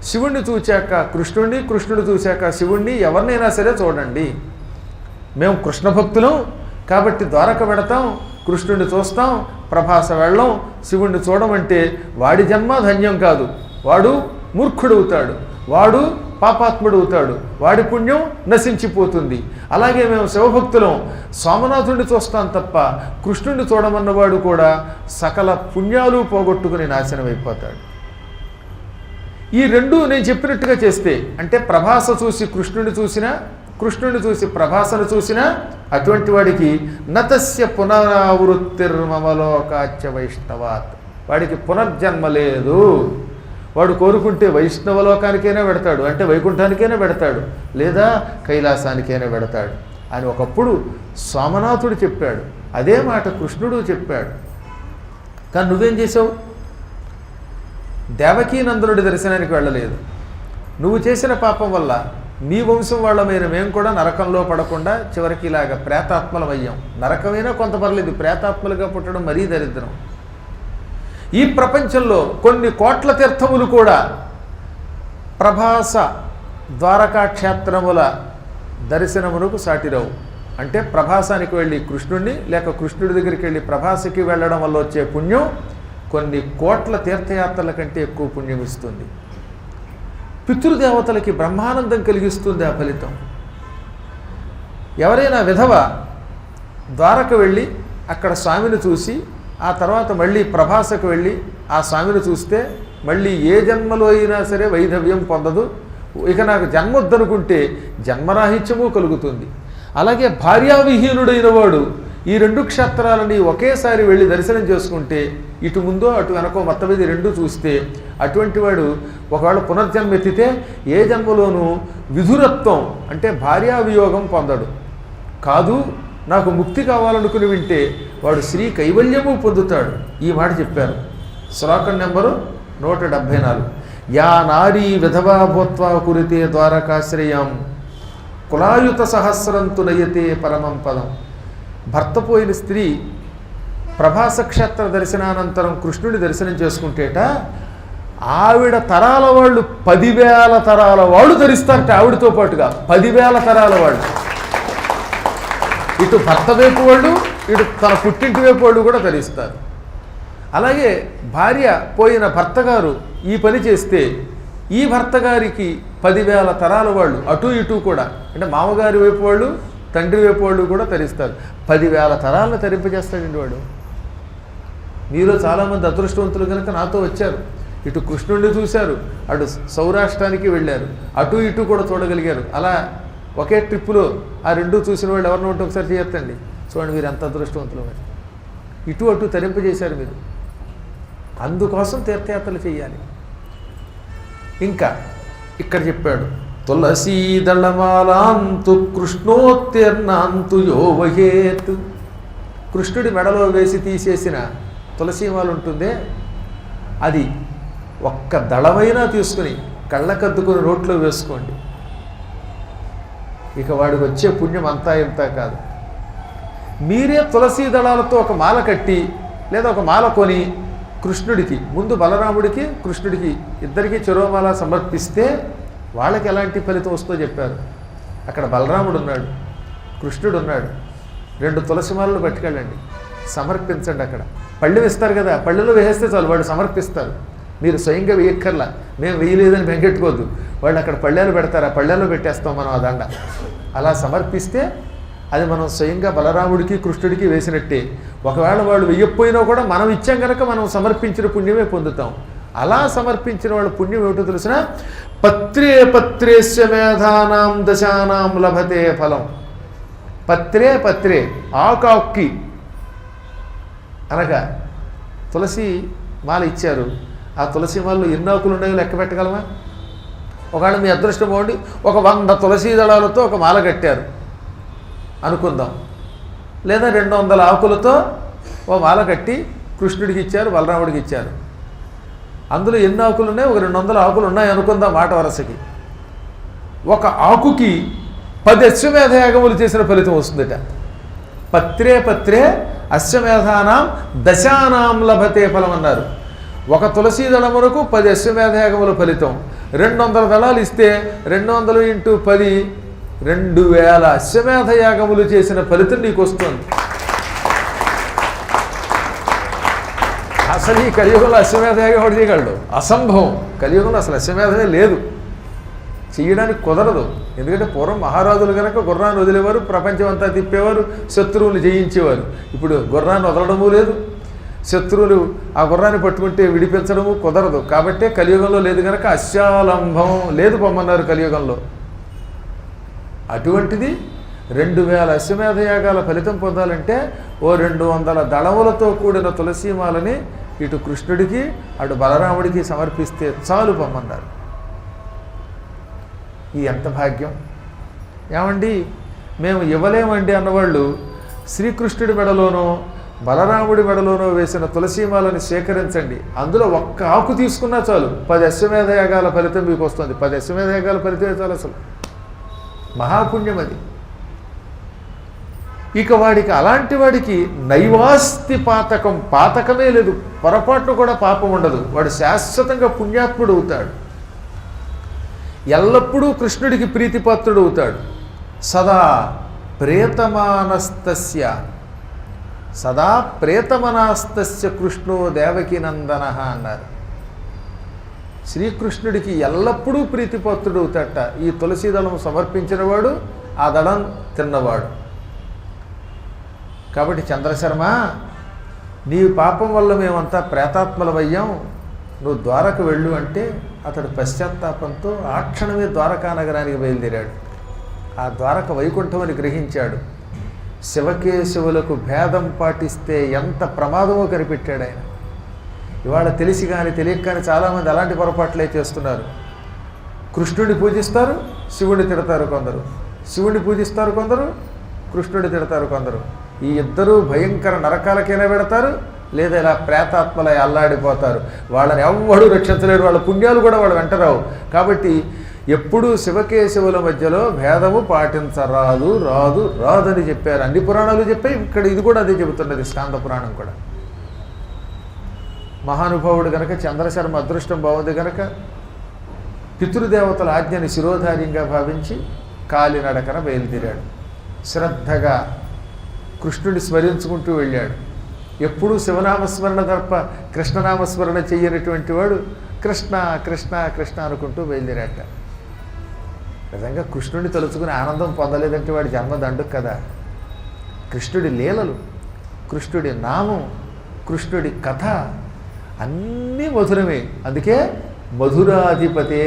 శివుణ్ణి చూశాక కృష్ణుడిని, కృష్ణుడు చూశాక శివుణ్ణి, ఎవరినైనా సరే చూడండి. మేము కృష్ణ భక్తులం కాబట్టి ద్వారక పెడతాం, కృష్ణుడిని చూస్తాం, ప్రభాస వెళ్ళం, శివుణ్ణి చూడమంటే వాడి జన్మ ధన్యం కాదు, వాడు మూర్ఖుడవుతాడు, వాడు పాపాత్ముడవుతాడు, వాడి పుణ్యం నశించిపోతుంది. అలాగే మేము శివభక్తులం సోమనాథుడిని చూస్తాం తప్ప కృష్ణుడిని చూడమన్నవాడు కూడా సకల పుణ్యాలు పోగొట్టుకుని నాశనం అయిపోతాడు. ఈ రెండు నేను చెప్పినట్టుగా చేస్తే, అంటే ప్రభాస చూసి కృష్ణుడిని చూసినా, కృష్ణుడిని చూసి ప్రభాసను చూసినా అటువంటి వాడికి నతస్య పునరావృత్తిర్మమలోకాచ్య వైష్ణవాత్, వాడికి పునర్జన్మ లేదు. వాడు కోరుకుంటే వైష్ణవలోకానికైనా పెడతాడు, అంటే వైకుంఠానికైనా పెడతాడు, లేదా కైలాసానికైనా పెడతాడు అని ఒకప్పుడు సోమనాథుడు చెప్పాడు. అదే మాట కృష్ణుడు చెప్పాడు. కానీ నువ్వేం చేసావు? దేవకీనందనుడి దర్శనానికి వెళ్ళలేదు. నువ్వు చేసిన పాపం వల్ల నీ వంశం వాళ్ళమైన మేము కూడా నరకంలో పడకుండా చివరికి ఇలాగ ప్రేతాత్మలమయ్యాం. నరకమైనా కొంత పర్లేదు, ప్రేతాత్మలుగా పుట్టడం మరీ దరిద్రం. ఈ ప్రపంచంలో కొన్ని కోట్ల తీర్థములు కూడా ప్రభాస ద్వారకా క్షేత్రముల దర్శనమునకు సాటిరావు. అంటే ప్రభాసానికి వెళ్ళి కృష్ణుడిని, లేక కృష్ణుడి దగ్గరికి వెళ్ళి ప్రభాసకి వెళ్ళడం వల్ల వచ్చే పుణ్యం కొన్ని కోట్ల తీర్థయాత్రల కంటే ఎక్కువ పుణ్యం ఇస్తుంది. పితృదేవతలకి బ్రహ్మానందం కలిగిస్తుంది ఆ ఫలితం. ఎవరైనా విధవ ద్వారక వెళ్ళి అక్కడ స్వామిని చూసి ఆ తర్వాత మళ్ళీ ప్రభాసకు వెళ్ళి ఆ స్వామిని చూస్తే మళ్ళీ ఏ జన్మలో అయినా సరే వైధవ్యం పొందదు. ఇక నాకు జన్మ వద్దనుకుంటే జన్మరాహిత్యము కలుగుతుంది. అలాగే భార్యావిహీనుడైన వాడు ఈ రెండు క్షేత్రాలని ఒకేసారి వెళ్ళి దర్శనం చేసుకుంటే, ఇటు ముందో అటు వెనకో మొత్తం మీద రెండు చూస్తే, అటువంటి వాడు ఒకవేళ పునర్జన్మ ఎత్తితే ఏ జన్మలోనూ విధురత్వం అంటే భార్యావియోగం పొందడు. కాదు నాకు ముక్తి కావాలనుకుని వింటే వాడు శ్రీ కైవల్యము పొందుతాడు. ఈ మాట చెప్పారు. శ్లోకం నెంబరు 174. యా నారీ విధవా భూత్వా కురితే ద్వారకాశ్రయం కులాయుత సహస్రంతు నయతే పరమం పదం. భర్త పోయిన స్త్రీ ప్రభాస క్షేత్ర దర్శనానంతరం కృష్ణుడి దర్శనం చేసుకుంటేట ఆవిడ తరాల వాళ్ళు 10,000 తరాల వాళ్ళు ధరిస్తారట. ఆవిడతో పాటుగా 10,000 తరాల వాళ్ళు, ఇటు భర్త వైపు వాళ్ళు, ఇటు తన పుట్టింటి వైపు వాళ్ళు కూడా ధరిస్తారు. అలాగే భార్య పోయిన భర్త గారు ఈ పని చేస్తే ఈ భర్త గారికి 10,000 తరాల వాళ్ళు అటు ఇటు కూడా, అంటే మామగారి వైపు వాళ్ళు తండ్రి వైపు వాళ్ళు కూడా తరిస్తారు. 10,000 తరాలను తరింపజేస్తాడండి వాడు. మీలో చాలామంది అదృష్టవంతులు కనుక నాతో వచ్చారు. ఇటు కృష్ణుడిని చూశారు, అటు సౌరాష్ట్రానికి వెళ్ళారు, అటు ఇటు కూడా చూడగలిగారు. అలా ఒకే ట్రిప్పులో ఆ రెండు చూసిన వాళ్ళు ఎవరినో ఉంటే ఒకసారి చేయొద్దండి. చూడండి మీరు ఎంత అదృష్టవంతులు. మరి ఇటు అటు తరింపజేశారు మీరు. అందుకోసం తీర్థయాత్రలు చేయాలి. ఇంకా ఇక్కడ చెప్పాడు, తులసీదళమాలాంతు కృష్ణోత్తీర్ణాంతు యోవహేత్. కృష్ణుడి మెడలో వేసి తీసేసిన తులసీమాల ఉంటుందే, అది ఒక్క దళమైనా తీసుకుని కళ్ళకద్దుకొని రోట్లో వేసుకోండి. ఇక వాడికి వచ్చే పుణ్యం అంతా ఇంత కాదు. మీరే తులసీ దళాలతో ఒక మాల కట్టి లేదా ఒక మాల కొని కృష్ణుడికి, ముందు బలరాముడికి కృష్ణుడికి ఇద్దరికీ చెరోమాల సమర్పిస్తే వాళ్ళకి ఎలాంటి ఫలితం వస్తుందో చెప్పారు. అక్కడ బలరాముడు ఉన్నాడు, కృష్ణుడు ఉన్నాడు. 2 తులసి మాలలు పట్టుకెళ్ళండి, సమర్పించండి. అక్కడ పళ్ళెం ఇస్తారు కదా, పళ్ళెలో వేసేస్తే చాలు, వాళ్ళు సమర్పిస్తారు. మీరు స్వయంగా వేయక్కర్లా, మేము వేయలేదని వెంకెట్టుకోవద్దు. వాళ్ళు అక్కడ పళ్ళెలు పెడతారు, ఆ పళ్ళెలో పెట్టేస్తాం మనం ఆ దండ. అలా సమర్పిస్తే అది మనం స్వయంగా బలరాముడికి కృష్ణుడికి వేసినట్టే. ఒకవేళ వాళ్ళు వెయ్యకపోయినా కూడా మనం ఇచ్చాం కనుక మనం సమర్పించిన పుణ్యమే పొందుతాం. అలా సమర్పించిన వాళ్ళ పుణ్యం ఏమిటో తెలిసిన, పత్రే పత్రేస్య మేధానాం దశానాం లభతే ఫలం. పత్రే పత్రే ఆకాక్కి అనగా తులసి మాల ఇచ్చారు. ఆ తులసి మాలలో ఎన్ని ఆకులు ఉన్నాయో లెక్క పెట్టగలమా? ఒకవేళ మీ అదృష్టం బాగుండి ఒక 100 తులసీ దళాలతో ఒక మాల కట్టారు అనుకుందాం, లేదా 200 ఆకులతో ఓ మాల కట్టి కృష్ణుడికి ఇచ్చారు, బలరాముడికి ఇచ్చారు. అందులో ఎన్ని ఆకులు ఉన్నాయి? ఒక 200 ఆకులు ఉన్నాయి అనుకుందాం మాట వరసకి. ఒక ఆకుకి 10 అశ్వమేధ యాగములు చేసిన ఫలితం వస్తుందట. పత్రే పత్రే అశ్వమేధానాం దశానాం లభతే ఫలం అన్నారు. ఒక తులసీ దళమునకు 10 అశ్వమేధ యాగముల ఫలితం. 200 దళాలు ఇస్తే 200 × 10 2000 అశ్వమేధ యాగములు చేసిన ఫలితం నీకు వస్తుంది. అసలు ఈ కలియుగంలో అశ్వమేధయాగం ఎవడు చేయగలడు? అసంభవం. కలియుగంలో అసలు అశ్వమేధమే లేదు, చేయడానికి కుదరదు. ఎందుకంటే పూర్వం మహారాజులు కనుక గుర్రాన్ని వదిలేవారు, ప్రపంచం అంతా తిప్పేవారు, శత్రువులు జయించేవారు. ఇప్పుడు గుర్రాన్ని వదలడము లేదు, శత్రువులు ఆ గుర్రాన్ని పట్టుకుంటే విడిపించడము కుదరదు. కాబట్టే కలియుగంలో లేదు కనుక అశ్వాలంభం లేదు పొమ్మన్నారు కలియుగంలో. అటువంటిది 2000 అశ్వమేధయాగాల ఫలితం పొందాలంటే ఓ 200 దళములతో కూడిన తులసీమాలని ఇటు కృష్ణుడికి అటు బలరాముడికి సమర్పిస్తే చాలు పొమ్మన్నారు. ఈ ఎంత భాగ్యం! ఏమండి మేము ఇవ్వలేమండి అన్నవాళ్ళు శ్రీకృష్ణుడి మెడలోనో బలరాముడి మెడలోనో వేసిన తులసీమాలని సేకరించండి. అందులో ఒక్క ఆకు తీసుకున్నా చాలు, 10 అశ్వమేధయాగాల ఫలితం మీకు వస్తుంది. 10 అశ్వమేధయాగాల ఫలితమే చాలు. అసలు మహాపుణ్యం అది. ఇక వాడికి అలాంటి వాడికి నైవాస్తి పాతకం, పాతకమే లేదు, పొరపాటు కూడా పాపం ఉండదు. వాడు శాశ్వతంగా పుణ్యాత్ముడు అవుతాడు, ఎల్లప్పుడూ కృష్ణుడికి ప్రీతిపాత్రుడు అవుతాడు. సదా ప్రేతమానస్తస్య సదా ప్రేతమనాస్తస్య కృష్ణో దేవకీ నందన అన్నారు. శ్రీకృష్ణుడికి ఎల్లప్పుడూ ప్రీతిపాత్రుడు అవుతాడట ఈ తులసీ దళం సమర్పించినవాడు, ఆ దళం తిన్నవాడు. కాబట్టి చంద్రశర్మ, నీ పాపం వల్ల మేమంతా ప్రేతాత్మలమయ్యాం, నువ్వు ద్వారకు వెళ్ళు అంటే అతడు పశ్చాత్తాపంతో ఆ క్షణమే ద్వారకా నగరానికి బయలుదేరాడు. ఆ ద్వారక వైకుంఠం అని గ్రహించాడు. శివకేశవులకు భేదం పాటిస్తే ఎంత ప్రమాదమో కనిపెట్టాడు ఆయన. ఇవాళ తెలిసి కానీ తెలియక కానీ చాలామంది అలాంటి పొరపాట్లే చేస్తున్నారు. కృష్ణుడిని పూజిస్తారు, శివుడిని తిడతారు కొందరు, శివుడిని పూజిస్తారు కొందరు, కృష్ణుడిని తిడతారు కొందరు. ఈ ఇద్దరూ భయంకర నరకాలకైనా పెడతారు, లేదా ఇలా ప్రేతాత్మలై అల్లాడిపోతారు. వాళ్ళని ఎవ్వడూ రక్షించలేడు, వాళ్ళ పుణ్యాలు కూడా వాళ్ళు వెంటరావు. కాబట్టి ఎప్పుడూ శివకేశవుల మధ్యలో భేదము పాటించరాదు, రాదు రాదని చెప్పారు అన్ని పురాణాలు చెప్పాయి. ఇక్కడ ఇది కూడా అదే చెబుతున్నది, స్కాంద పురాణం కూడా. మహానుభావుడు కనుక చంద్రశర్మ అదృష్టం బాగుంది కనుక పితృదేవతల ఆజ్ఞని శిరోధార్యంగా భావించి కాలినడకన బయలుదేరాడు. శ్రద్ధగా కృష్ణుడిని స్మరించుకుంటూ వెళ్ళాడు. ఎప్పుడూ శివనామస్మరణ తప్ప కృష్ణనామస్మరణ చెయ్యనటువంటి వాడు కృష్ణ కృష్ణ కృష్ణ అనుకుంటూ బయలుదేరాట. నిజంగా కృష్ణుడిని తలుచుకుని ఆనందం పొందలేదంటే వాడి జన్మ దండుకు కదా. కృష్ణుడి లీలలు, కృష్ణుడి నామం, కృష్ణుడి కథ అన్నీ మధురమే. అందుకే మధురాధిపతే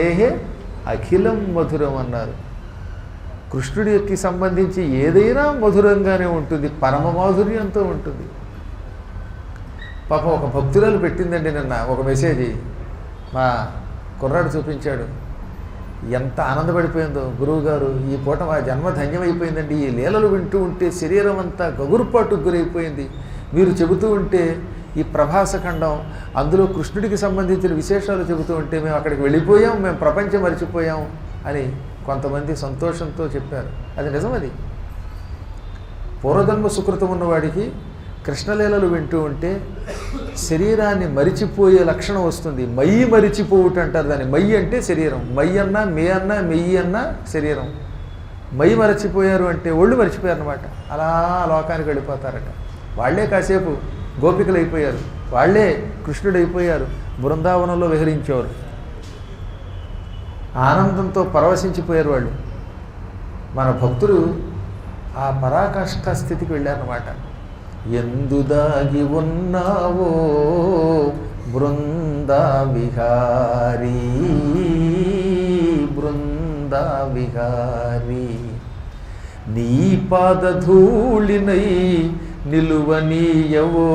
అఖిలం మధురం అన్నారు. కృష్ణుడికి సంబంధించి ఏదైనా మధురంగానే ఉంటుంది, పరమ మాధుర్యంతో ఉంటుంది. పాపం ఒక భక్తురాలు పెట్టిందండి నిన్న ఒక మెసేజ్, మా కుర్రాడు చూపించాడు. ఎంత ఆనందపడిపోయిందో, గురువుగారు ఈ పూట మా జన్మ ధన్యమైపోయిందండి, ఈ లీలలు వింటూ ఉంటే శరీరం అంతా గగురుపాటుకు గురైపోయింది, మీరు చెబుతూ ఉంటే ఈ ప్రభాసఖండం అందులో కృష్ణుడికి సంబంధించిన విశేషాలు చెబుతూ ఉంటే మేము అక్కడికి వెళ్ళిపోయాం, మేము ప్రపంచం మరిచిపోయాం అని కొంతమంది సంతోషంతో చెప్పారు. అది నిజం. అది పూర్వజన్మ సుకృతం ఉన్నవాడికి కృష్ణలీలలు వింటూ ఉంటే శరీరాన్ని మరిచిపోయే లక్షణం వస్తుంది. మయ్యి మరిచిపోవుట అంటారు దాన్ని. మయ్యి అంటే శరీరం, మయ్యి అన్నా మే అన్నా మెయ్యి అన్నా శరీరం. మయ్యి మరచిపోయారు అంటే ఒళ్ళు మరిచిపోయారు అనమాట. అలా లోకానికి వెళ్ళిపోతారట. వాళ్లే కాసేపు గోపికలు అయిపోయారు, వాళ్లే కృష్ణుడు అయిపోయారు, బృందావనంలో విహరించేవారు, ఆనందంతో పరవశించిపోయారు వాళ్ళు. మన భక్తులు ఆ పరాకాష్ఠ స్థితికి వెళ్ళారన్నమాట. ఎందుదాగి ఉన్నావో బృందా విహారీ, బృందా విహారీ, నీ పాదధూళినై నిలువనీయవోయి,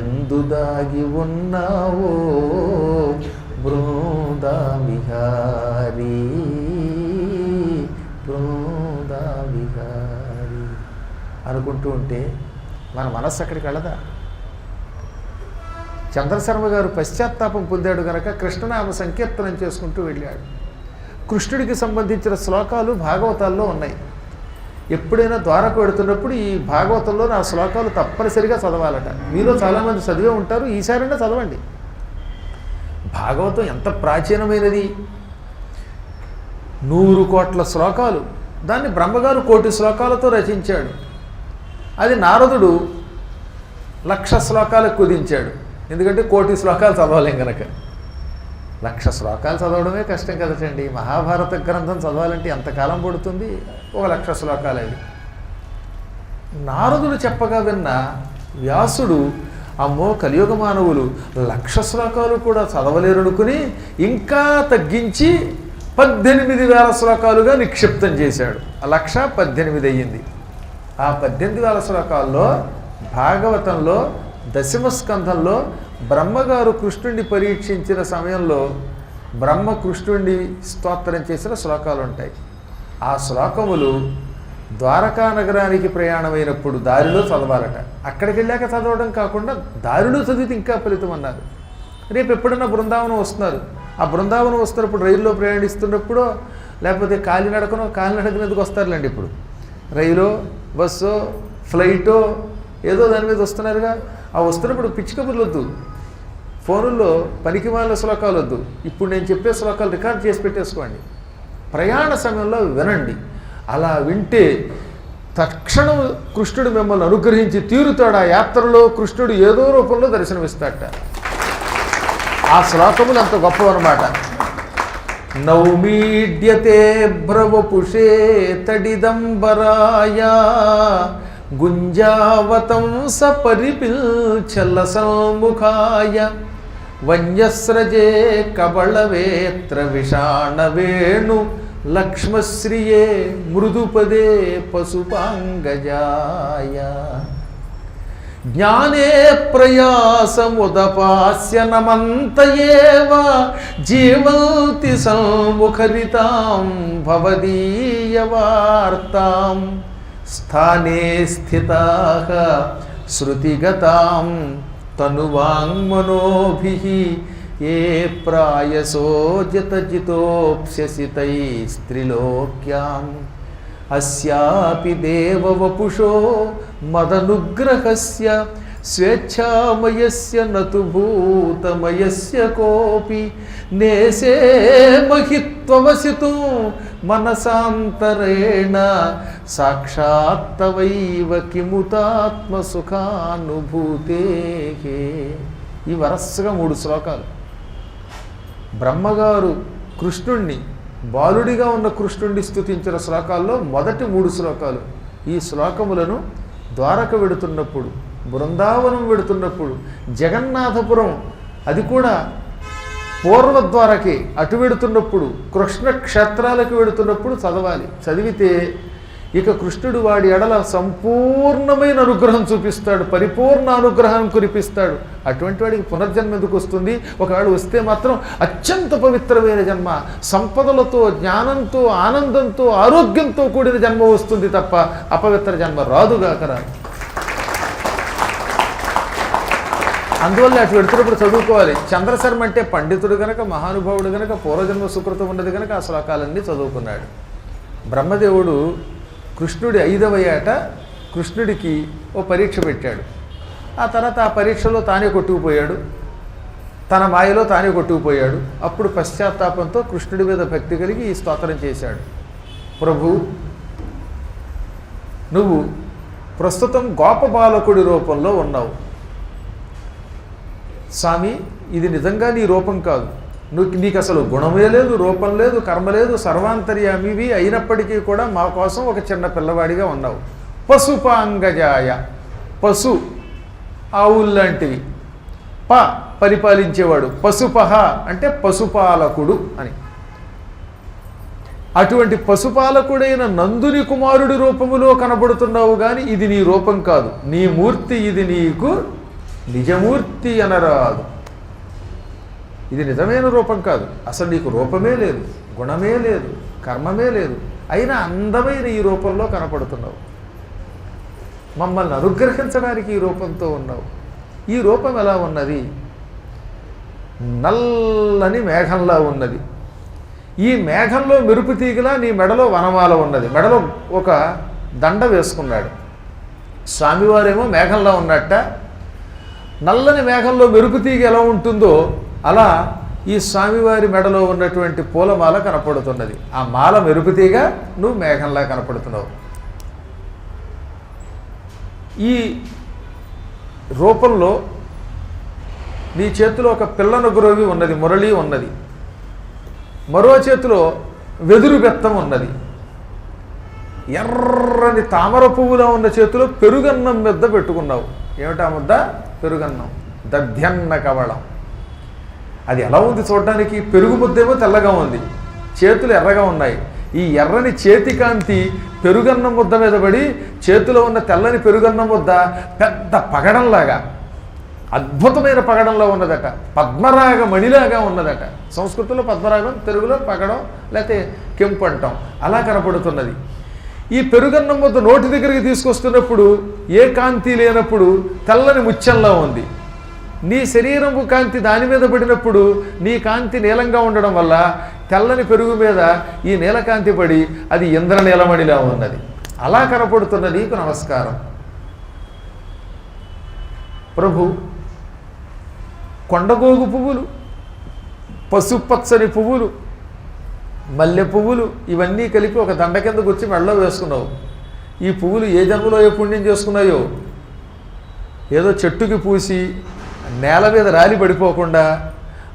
ఎందుదాగి ఉన్నావో బృందా విహారీ, బృందా విహారీ అనుకుంటూ ఉంటే మన మనస్సు అక్కడికి వెళ్ళదా? చంద్రశర్మ గారు పశ్చాత్తాపం పొందాడు కనుక కృష్ణనామ సంకీర్తనం చేసుకుంటూ వెళ్ళాడు. కృష్ణుడికి సంబంధించిన శ్లోకాలు భాగవతాల్లో ఉన్నాయి. ఎప్పుడైనా ద్వారకు వెడుతున్నప్పుడు ఈ భాగవతంలో ఆ శ్లోకాలు తప్పనిసరిగా చదవాలట. మీలో చాలామంది చదివే ఉంటారు, ఈసారైనా చదవండి. భాగవతం ఎంత ప్రాచీనమైనది, 100 కోట్ల శ్లోకాలు. దాన్ని బ్రహ్మగారు 1 కోటి శ్లోకాలతో రచించాడు. అది నారదుడు 1,00,000 శ్లోకాలకు కుదించాడు. ఎందుకంటే 1,00,00,000 శ్లోకాలు చదవలేం కనుక. 1,00,000 శ్లోకాలు చదవడమే కష్టం కదటండి. మహాభారత గ్రంథం చదవాలంటే ఎంతకాలం పడుతుంది? 1,00,000 శ్లోకాలు అవి. నారదుడు చెప్పగా విన్న వ్యాసుడు, అమ్మో కలియుగ మానవులు 1,00,000 శ్లోకాలు కూడా చదవలేరనుకుని ఇంకా తగ్గించి 18,000 శ్లోకాలుగా నిక్షిప్తం చేశాడు. 1,18,000 అయ్యింది. ఆ 18,000 శ్లోకాల్లో భాగవతంలో దశమ స్కంధంలో బ్రహ్మగారు కృష్ణుడిని పరీక్షించిన సమయంలో బ్రహ్మ కృష్ణుడిని స్తోత్రం చేసిన శ్లోకాలు ఉంటాయి. ఆ శ్లోకములు ద్వారకా నగరానికి ప్రయాణమైనప్పుడు దారిలో చదవాలట. అక్కడికి వెళ్ళాక చదవడం కాకుండా దారిలో చదివితే ఇంకా ఫలితం అన్నారు. రేపు ఎప్పుడన్నా బృందావనం వస్తున్నారు, ఆ బృందావనం వస్తున్నప్పుడు రైల్లో ప్రయాణిస్తున్నప్పుడు లేకపోతే కాలినడక మీదకి వస్తారులేండి. ఇప్పుడు రైలో బస్సో ఫ్లైటో ఏదో దాని మీద వస్తున్నారుగా, ఆ వస్తున్నప్పుడు పిచ్చి కబుర్లు వద్దు, ఫోనుల్లో పనికిమాలిన శ్లోకాలు వద్దు. ఇప్పుడు నేను చెప్పే శ్లోకాలు రికార్డ్ చేసి పెట్టేసుకోండి, ప్రయాణ సమయంలో వినండి. అలా వింటే తక్షణం కృష్ణుడు మిమ్మల్ని అనుగ్రహించి తీరుతాడు. ఆ యాత్రలో కృష్ణుడు ఏదో రూపంలో దర్శనమిస్తాడట. ఆ శ్లోకములు అంత గొప్పవన్నమాట. నౌమీడ్యతే భ్రవపుషే తడిదంబరాయ గుంజావతం స పరిపిల్చల సల్ముఖాయ వన్యస్రజే కబళవేత్ర విషాణవేణు లక్ష్మశ్రియే మృదుపదే పశుపాంగజాయ జ్ఞానే ప్రయాసముదపాస్య నమంతయేవ జీవంతి సల్ముఖరితాం భవదీయవార్తాం స్థానే స్థితాః శృతిగతాం తనువాంగ్మనోభిః ఏ ప్రాయసో జితజితోప్స్యసితైస్త్రిలోక్యాం అస్యాపి దేవవపుషో మదనుగ్రహస్య స్వేచ్ఛామయస్య నతు భూతమయస్య కోపి నేసే మహిత్వవసితు మనసాంతరేణ సాక్షాత్తవైవ కిముతాత్మసుఖానుభూతే. ఈ వరసగా 3 శ్లోకాలు బ్రహ్మగారు కృష్ణుణ్ణి బాలుడిగా ఉన్న కృష్ణుణ్ణి స్తుతించిన శ్లోకాల్లో మొదటి 3 శ్లోకాలు. ఈ శ్లోకములను ద్వారక వెడుతున్నప్పుడు, బృందావనం వెడుతున్నప్పుడు, జగన్నాథపురం అది కూడా పూర్వద్వారకి అటు వెడుతున్నప్పుడు, కృష్ణ క్షేత్రాలకు వెడుతున్నప్పుడు చదవాలి. చదివితే ఇక కృష్ణుడు వాడి ఎడల సంపూర్ణమైన అనుగ్రహం చూపిస్తాడు, పరిపూర్ణ అనుగ్రహం కురిపిస్తాడు. అటువంటి వాడికి పునర్జన్మ ఎందుకు వస్తుంది? ఒకవేళ వస్తే మాత్రం అత్యంత పవిత్రమైన జన్మ, సంపదలతో, జ్ఞానంతో, ఆనందంతో, ఆరోగ్యంతో కూడిన జన్మ వస్తుంది తప్ప అపవిత్ర జన్మ రాదుగాక రాదు. అందువల్ల అటు వెడుతున్నప్పుడు చదువుకోవాలి. చంద్రశర్మ అంటే పండితుడు గనక, మహానుభావుడు గనక, పూర్వజన్మ సుకృతం ఉన్నది కనుక ఆ శ్లోకాలన్నీ చదువుకున్నాడు. బ్రహ్మదేవుడు కృష్ణుడి 5వ ఏట కృష్ణుడికి ఓ పరీక్ష పెట్టాడు. ఆ తర్వాత ఆ పరీక్షలో తానే కొట్టుకుపోయాడు, తన మాయలో తానే కొట్టుకుపోయాడు. అప్పుడు పశ్చాత్తాపంతో కృష్ణుడి మీద భక్తి కలిగి ఈ స్తోత్రం చేశాడు. ప్రభు, నువ్వు ప్రస్తుతం గోప బాలకుడి రూపంలో ఉన్నావు. స్వామి, ఇది నిజంగా నీ రూపం కాదు. నీకు అసలు గుణమే లేదు, రూపం లేదు, కర్మ లేదు, సర్వాంతర్యామివి అయినప్పటికీ కూడా మా కోసం ఒక చిన్న పిల్లవాడిగా ఉన్నావు. పశుపాంగజాయ, పశు ఆవుల్లాంటివి, పరిపాలించేవాడు, పశుపహ అంటే పశుపాలకుడు అని. అటువంటి పశుపాలకుడైన నందుని కుమారుడి రూపములో కనబడుతున్నావు కానీ ఇది నీ రూపం కాదు, నీ మూర్తి. ఇది నీకు నిజమూర్తి అనరాదు. ఇది నిజమైన రూపం కాదు. అసలు నీకు రూపమే లేదు, గుణమే లేదు, కర్మమే లేదు, అయినా అందమైన ఈ రూపంలో కనపడుతున్నావు. మమ్మల్ని అనుగ్రహించడానికి ఈ రూపంతో ఉన్నావు. ఈ రూపం ఎలా ఉన్నది? నల్లని మేఘంలా ఉన్నది. ఈ మేఘంలో మెరుపు తీగలా నీ మెడలో వనమాల ఉన్నది. మెడలో ఒక దండ వేసుకున్నాడు. స్వామివారేమో మేఘంలో ఉన్నట్ట. నల్లని మేఘంలో మెరుపు తీగ ఎలా ఉంటుందో అలా ఈ స్వామివారి మెడలో ఉన్నటువంటి పూలమాల కనపడుతున్నది. ఆ మాల మెరుపు తీగ, నువ్వు మేఘంలా కనపడుతున్నావు. ఈ రూపంలో నీ చేతిలో ఒక పిల్లనగురవి ఉన్నది, మురళి ఉన్నది, మరో చేతిలో వెదురు బెత్తం ఉన్నది, ఎర్రని తామర పువ్వులా ఉన్న చేతిలో పెరుగన్నం ముద్ద పెట్టుకున్నావు. ఏమిటా ముద్ద? పెరుగన్నం. దధ్యన్న కవళం. అది ఎలా ఉంది చూడడానికి? పెరుగు ముద్దేమో తెల్లగా ఉంది, చేతులు ఎర్రగా ఉన్నాయి. ఈ ఎర్రని చేతి కాంతి పెరుగన్నం ముద్ద మీద పడి చేతిలో ఉన్న తెల్లని పెరుగన్నం ముద్ద పెద్ద పగడంలాగా, అద్భుతమైన పగడంలో ఉన్నదట. పద్మరాగ మణిలాగా ఉన్నదట. సంస్కృతంలో పద్మరాగం, తెలుగులో పగడం లేకపోతే కెంపు అంటాం. అలా కనపడుతున్నది. ఈ పెరుగన్నం ముద్ద నోటి దగ్గరికి తీసుకొస్తున్నప్పుడు ఏ కాంతి లేనప్పుడు తెల్లని ముత్యంలా ఉంది. నీ శరీరము కాంతి దాని మీద పడినప్పుడు నీ కాంతి నీలంగా ఉండడం వల్ల తెల్లని పెరుగు మీద ఈ నీలకాంతి పడి అది ఇంద్రనీలమణిలా ఉన్నది. అలా కనపడుతున్న నీకు నమస్కారం. ప్రభు, కొండగోగు పువ్వులు, పసుపచ్చని పువ్వులు, మల్లె పువ్వులు ఇవన్నీ కలిపి ఒక దండ కింద కూర్చి మెడలో వేసుకున్నావు. ఈ పువ్వులు ఏ జన్మలో ఏ పుణ్యం చేసుకున్నాయో, ఏదో చెట్టుకి పూసి నేల మీద రాలి పడిపోకుండా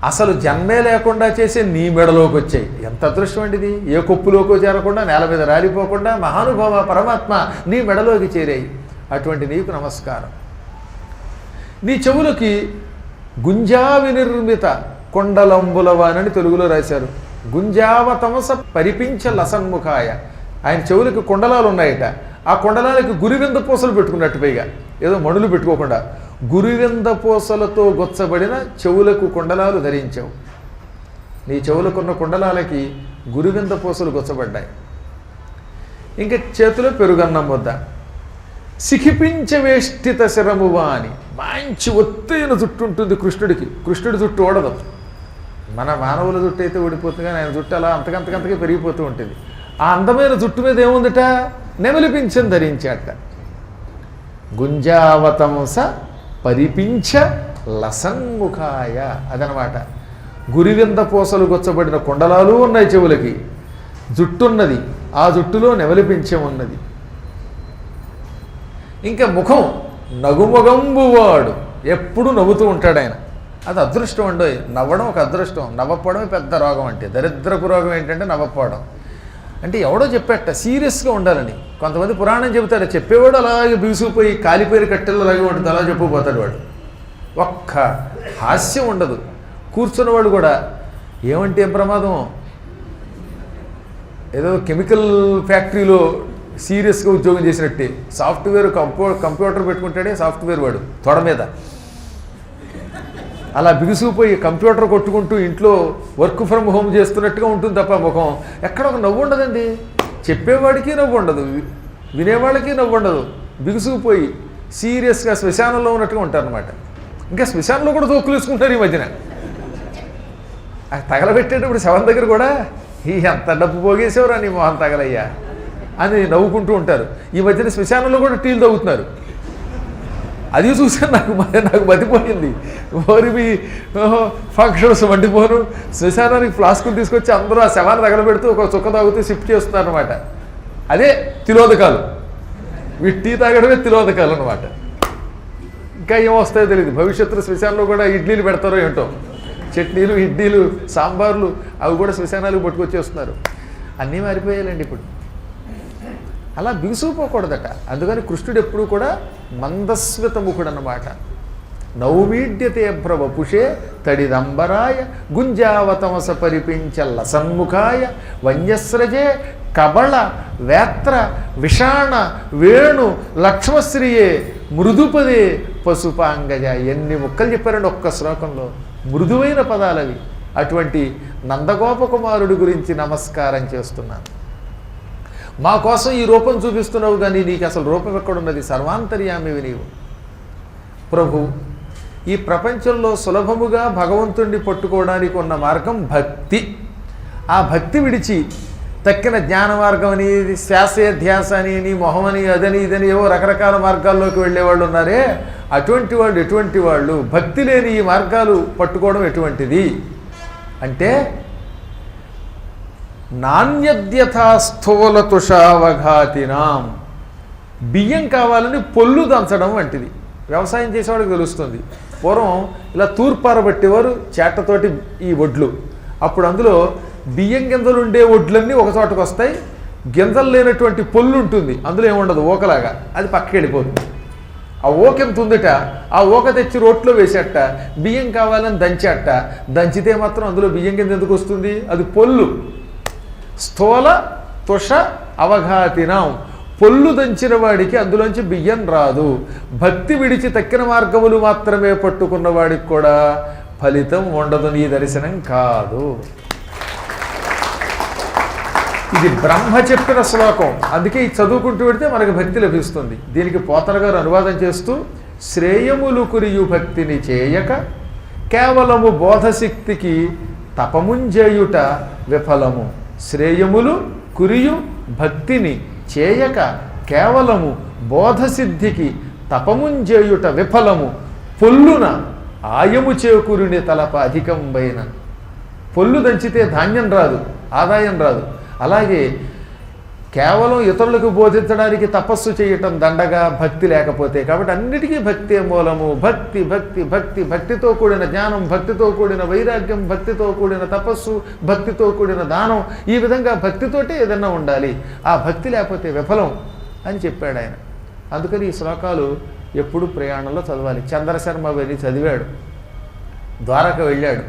అసలు జన్మే లేకుండా చేసే నీ మెడలోకి వచ్చాయి. ఎంత అదృష్టం అండి ఇది! ఏ కొప్పులోకో చేరకుండా నేల మీద రాలిపోకుండా మహానుభావ పరమాత్మ నీ మెడలోకి చేరాయి. అటువంటి నీకు నమస్కారం. నీ చెవులకి గుంజావి నిర్మిత కొండలంబులవానని తెలుగులో రాశారు. గుంజావతమస పరిపించ లసన్ముఖాయ. ఆయన చెవులకి కుండలాలు ఉన్నాయట. ఆ కుండలాలకి గురివింద పూసలు పెట్టుకున్నట్టు, పైగా ఏదో మణులు పెట్టుకోకుండా గురివింద పూసలతో గొచ్చబడిన చెవులకు కుండలాలు ధరించావు. నీ చెవులకున్న కుండలాలకి గురివింద పూసలు గొచ్చబడ్డాయి. ఇంకా చేతిలో పెరుగన్నం ముద్ద. సిఖిపించవేష్టిత శరమువా అని మంచి ఒత్తైన జుట్టు ఉంటుంది కృష్ణుడికి. కృష్ణుడి జుట్టు ఓడదు. మన మానవుల జుట్టు అయితే ఊడిపోతుంది, కానీ ఆయన జుట్టు అలా అంతకంతకంతకే పెరిగిపోతూ ఉంటుంది. ఆ అందమైన జుట్టు మీద ఏముందట? నెమలి పింఛం ధరించాట. గుంజావతంస పరిపించ లసన్ముఖాయ అదనమాట. గురివింద పూసలు గొచ్చబడిన కుండలాలు ఉన్నాయి చెవులకి, జుట్టున్నది, ఆ జుట్టులో నెమలి పింఛం ఉన్నది. ఇంకా ముఖం నగుమొగంబువాడు, ఎప్పుడు నవ్వుతూ ఉంటాడు ఆయన. అది అదృష్టం అండి. నవ్వడం ఒక అదృష్టం, నవ్వకపోవడమే పెద్ద రోగం. అంటే దరిద్రపు రోగం ఏంటంటే నవ్వకపోవడం. అంటే ఎవడో చెప్పేట సీరియస్గా ఉండాలని. కొంతమంది పురాణం చెబుతాడు, చెప్పేవాడు అలాగే బిగుసిపోయి కాలిపోయిన కట్టెలలాగే ఉంటుంది, అలా చెప్పుకుపోతాడు వాడు. ఒక్క హాస్యం ఉండదు. కూర్చున్నవాడు కూడా ఏమంటే ఏం ప్రమాదం, ఏదో కెమికల్ ఫ్యాక్టరీలో సీరియస్గా ఉద్యోగం చేసినట్టే. సాఫ్ట్వేర్ కంప్యూటర్ పెట్టుకుంటాడే సాఫ్ట్వేర్ వాడు తొడ మీద అలా బిగుసుకుపోయి కంప్యూటర్ కొట్టుకుంటూ ఇంట్లో వర్క్ ఫ్రమ్ హోమ్ చేస్తున్నట్టుగా ఉంటుంది తప్ప ముఖం ఎక్కడ ఒక నవ్వు ఉండదండి. చెప్పేవాడికి నవ్వు ఉండదు, వినేవాళ్ళకి నవ్వు ఉండదు. బిగుసుకుపోయి సీరియస్గా శ్మశానంలో ఉన్నట్టుగా ఉంటారనమాట. ఇంకా శ్మశానంలో కూడా తోక్కులు వేసుకుంటారు ఈ మధ్యన. తగలబెట్టేటప్పుడు శవం దగ్గర కూడా ఎంత డబ్బు పోగేసేవరా నీ మొహం తగలయ్యా అని నవ్వుకుంటూ ఉంటారు. ఈ మధ్యన శ్మశానంలో కూడా టీలు తాగుతున్నారు. అది చూసాను, నాకు మతిపోయింది. ఓరి మీ ఫంక్షన్స్ వండిపోను, శ్మశానానికి ఫ్లాస్కులు తీసుకొచ్చి అందరూ ఆ శవాన్ని తగలబెడుతూ ఒక చుక్క తాగుతూ షిఫ్ట్ చేస్తున్నారు అనమాట. అదే తిలోదకాలు. వీటి టీ తాగడమే తిలోదకాలు అనమాట. ఇంకా ఏమొస్తాయో తెలియదు. భవిష్యత్తులో శ్మశానంలో కూడా ఇడ్లీలు పెడతారో ఏంటో, చట్నీలు, ఇడ్లీలు, సాంబార్లు అవి కూడా శ్మశానాలకు పట్టుకొచ్చేస్తున్నారు. అన్నీ మారిపోయాలండి ఇప్పుడు. అలా బిగుసుకుపోకూడదట. అందుకని కృష్ణుడు ఎప్పుడు కూడా మందస్మిత ముఖుడు అన్నమాట. నౌమీడ్యతే ప్రభపుషే తడిదంబరాయ గుంజావతమస పరిపించ లసన్ముఖాయ వన్యస్రజే కబళ వేత్ర విషాణ వేణు లక్ష్మశ్రియే మృదుపదే పశుపాంగజ. ఎన్ని ముక్కలు చెప్పారండి ఒక్క శ్లోకంలో. మృదువైన పదాలవి. అటువంటి నందగోపకుమారుడి గురించి నమస్కారం చేస్తున్నాను. మా కోసం ఈ రూపం చూపిస్తున్నావు, కానీ నీకు అసలు రూపం ఎక్కడున్నది? సర్వాంతర్యామివి నీవు. ప్రభు, ఈ ప్రపంచంలో సులభముగా భగవంతుణ్ణి పట్టుకోవడానికి ఉన్న మార్గం భక్తి. ఆ భక్తి విడిచి తక్కిన జ్ఞాన మార్గం అని, శ్వాసే ధ్యాస అని, మొహమని, అదని ఇదని ఏవో రకరకాల మార్గాల్లోకి వెళ్ళేవాళ్ళు ఉన్నారే, అటువంటి వాళ్ళు ఎటువంటి వాళ్ళు? భక్తి లేని ఈ మార్గాలు పట్టుకోవడం ఎటువంటిది అంటే, నాణ్యద్యథా స్థూల తుషావఘాతినాం. బియ్యం కావాలని పొల్లు దంచడం వంటిది. వ్యవసాయం చేసేవాడికి తెలుస్తుంది. పూర్వం ఇలా తూర్పార పట్టేవారు చేటతోటి ఈ ఒడ్లు. అప్పుడు అందులో బియ్యం గింజలు ఉండే ఒడ్లన్నీ ఒక చోటకు వస్తాయి, గింజలు లేనటువంటి పొల్లు ఉంటుంది, అందులో ఏముండదు, ఓకలాగా, అది పక్కకి వెళ్ళిపోతుంది. ఆ ఓక ఎంత ఉందట, ఆ ఓక తెచ్చి రోట్లో వేసేట, బియ్యం కావాలని దంచేట, దంచితే మాత్రం అందులో బియ్యం కింద ఎందుకు వస్తుంది, అది పొల్లు. స్థూల తుష అవఘాతినం, పొల్లు దంచిన వాడికి అందులోంచి బియ్యం రాదు. భక్తి విడిచి తక్కిన మార్గములు మాత్రమే పట్టుకున్న వాడికి కూడా ఫలితం ఉండదు, నీ దర్శనం కాదు. ఇది బ్రహ్మ చెప్పిన శ్లోకం, అందుకే ఈ చదువుకుంటూ పెడితే మనకు భక్తి లభిస్తుంది. దీనికి పోతన గారు అనువాదం చేస్తూ, శ్రేయములు కురియు భక్తిని చేయక కేవలము బోధశక్తికి తపముంజేయుట విఫలము. శ్రేయములు కురియు భక్తిని చేయక కేవలము బోధసిద్ధికి తపముంజేయుట విఫలము. పొల్లున ఆయము చేకూరుని తలప అధికంబైన. పొల్లు దంచితే ధాన్యం రాదు, ఆదాయం రాదు. అలాగే కేవలం ఇతరులకు బోధించడానికి తపస్సు చేయటం దండగా, భక్తి లేకపోతే. కాబట్టి అన్నిటికీ భక్తే మూలము. భక్తి భక్తి భక్తి, భక్తితో కూడిన జ్ఞానం, భక్తితో కూడిన వైరాగ్యం, భక్తితో కూడిన తపస్సు, భక్తితో కూడిన దానం, ఈ విధంగా భక్తితోటే ఏదన్నా ఉండాలి. ఆ భక్తి లేకపోతే విఫలం అని చెప్పాడు ఆయన. అందుకని ఈ శ్లోకాలు ఎప్పుడు ప్రయాణంలో చదవాలి. చంద్రశర్మ వెళ్ళి చదివాడు, ద్వారక వెళ్ళాడు.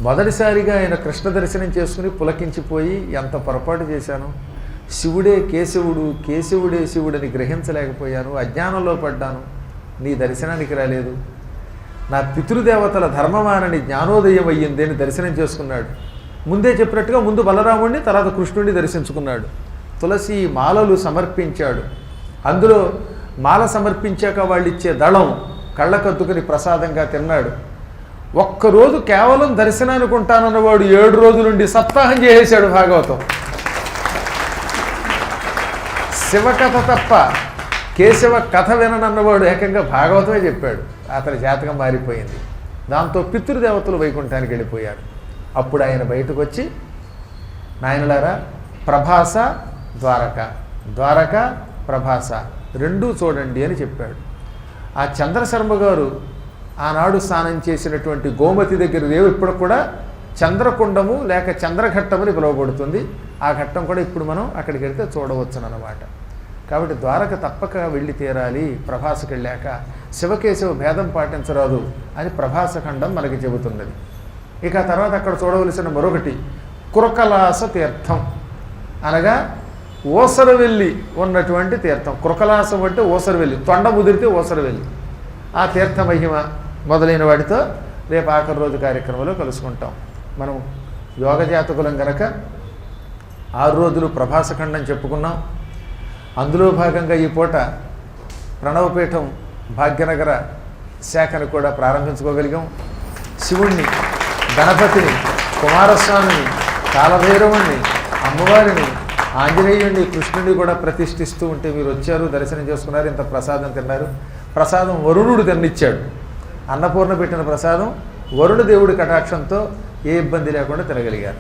మొదటిసారిగా ఆయన కృష్ణ దర్శనం చేసుకుని పులకించిపోయి, ఎంత పొరపాటు చేశాను, శివుడే కేశవుడు, కేశవుడే శివుడని గ్రహించలేకపోయాను, అజ్ఞానంలో పడ్డాను, నీ దర్శనానికి రాలేదు, నా పితృదేవతల ధర్మమానని జ్ఞానోదయం అయ్యింది అని దర్శనం చేసుకున్నాడు. ముందే చెప్పినట్టుగా ముందు బలరాముడిని, తర్వాత కృష్ణుడిని దర్శించుకున్నాడు. తులసి మాలలు సమర్పించాడు. అందులో మాల సమర్పించాక వాళ్ళు ఇచ్చే దళం కళ్ళకద్దుకుని ప్రసాదంగా తిన్నాడు. ఒక్కరోజు కేవలం దర్శనానికి ఉంటానన్నవాడు 7 రోజులుండి సప్తాహం చేసేశాడు భాగవతం. శివకథ తప్ప కేశవ కథ విననన్నవాడు ఏకంగా భాగవతమే చెప్పాడు. అతని జాతకం మారిపోయింది. దాంతో పితృదేవతలు వైకుంఠానికి వెళ్ళిపోయారు. అప్పుడు ఆయన బయటకు వచ్చి, నాయనలారా, ప్రభాస ద్వారక, ద్వారక ప్రభాస రెండూ చూడండి అని చెప్పాడు. ఆ చంద్రశర్మ గారు ఆనాడు స్నానం చేసినటువంటి గోమతి దగ్గర రేవు ఇప్పుడు కూడా చంద్రకుండము లేక చంద్రఘట్టమని పిలువబడుతుంది. ఆ ఘట్టం కూడా ఇప్పుడు మనం అక్కడికి వెళ్తే చూడవచ్చునన్నమాట. కాబట్టి ద్వారక తప్పక వెళ్ళి తీరాలి. ప్రభాసకు వెళ్ళాక శివకేశవ భేదం పాటించరాదు అని ప్రభాసఖండం మనకి చెబుతున్నది. ఇక తర్వాత అక్కడ చూడవలసిన మరొకటి కృకలాస తీర్థం, అనగా ఓసరవెల్లి ఉన్నటువంటి తీర్థం. కృకలాసం అంటే ఓసరవెల్లి, తొండ ముదిరితే ఓసరవెల్లి. ఆ తీర్థ మహిమ మొదలైన వాటితో రేపు ఆఖరి రోజు కార్యక్రమంలో కలుసుకుంటాం. మనం యోగజాతకులం గనక 6 రోజులు ప్రభాసఖండం చెప్పుకున్నాం. అందులో భాగంగా ఈ పూట ప్రణవపీఠం భాగ్యనగర శాఖను కూడా ప్రారంభించుకోగలిగాం. శివుణ్ణి, గణపతిని, కుమారస్వామిని, కాలభైరవుణ్ణి, అమ్మవారిని, ఆంజనేయుణ్ణి, కృష్ణుడిని కూడా ప్రతిష్ఠిస్తూ ఉంటే మీరు వచ్చారు, దర్శనం చేసుకున్నారు, ఇంత ప్రసాదం తిన్నారు. ప్రసాదం వరుణుడు తిన్నిచ్చాడు. అన్నపూర్ణ పెట్టిన ప్రసాదం వరుణ దేవుడి కటాక్షంతో ఏ ఇబ్బంది లేకుండా తినగలిగారు.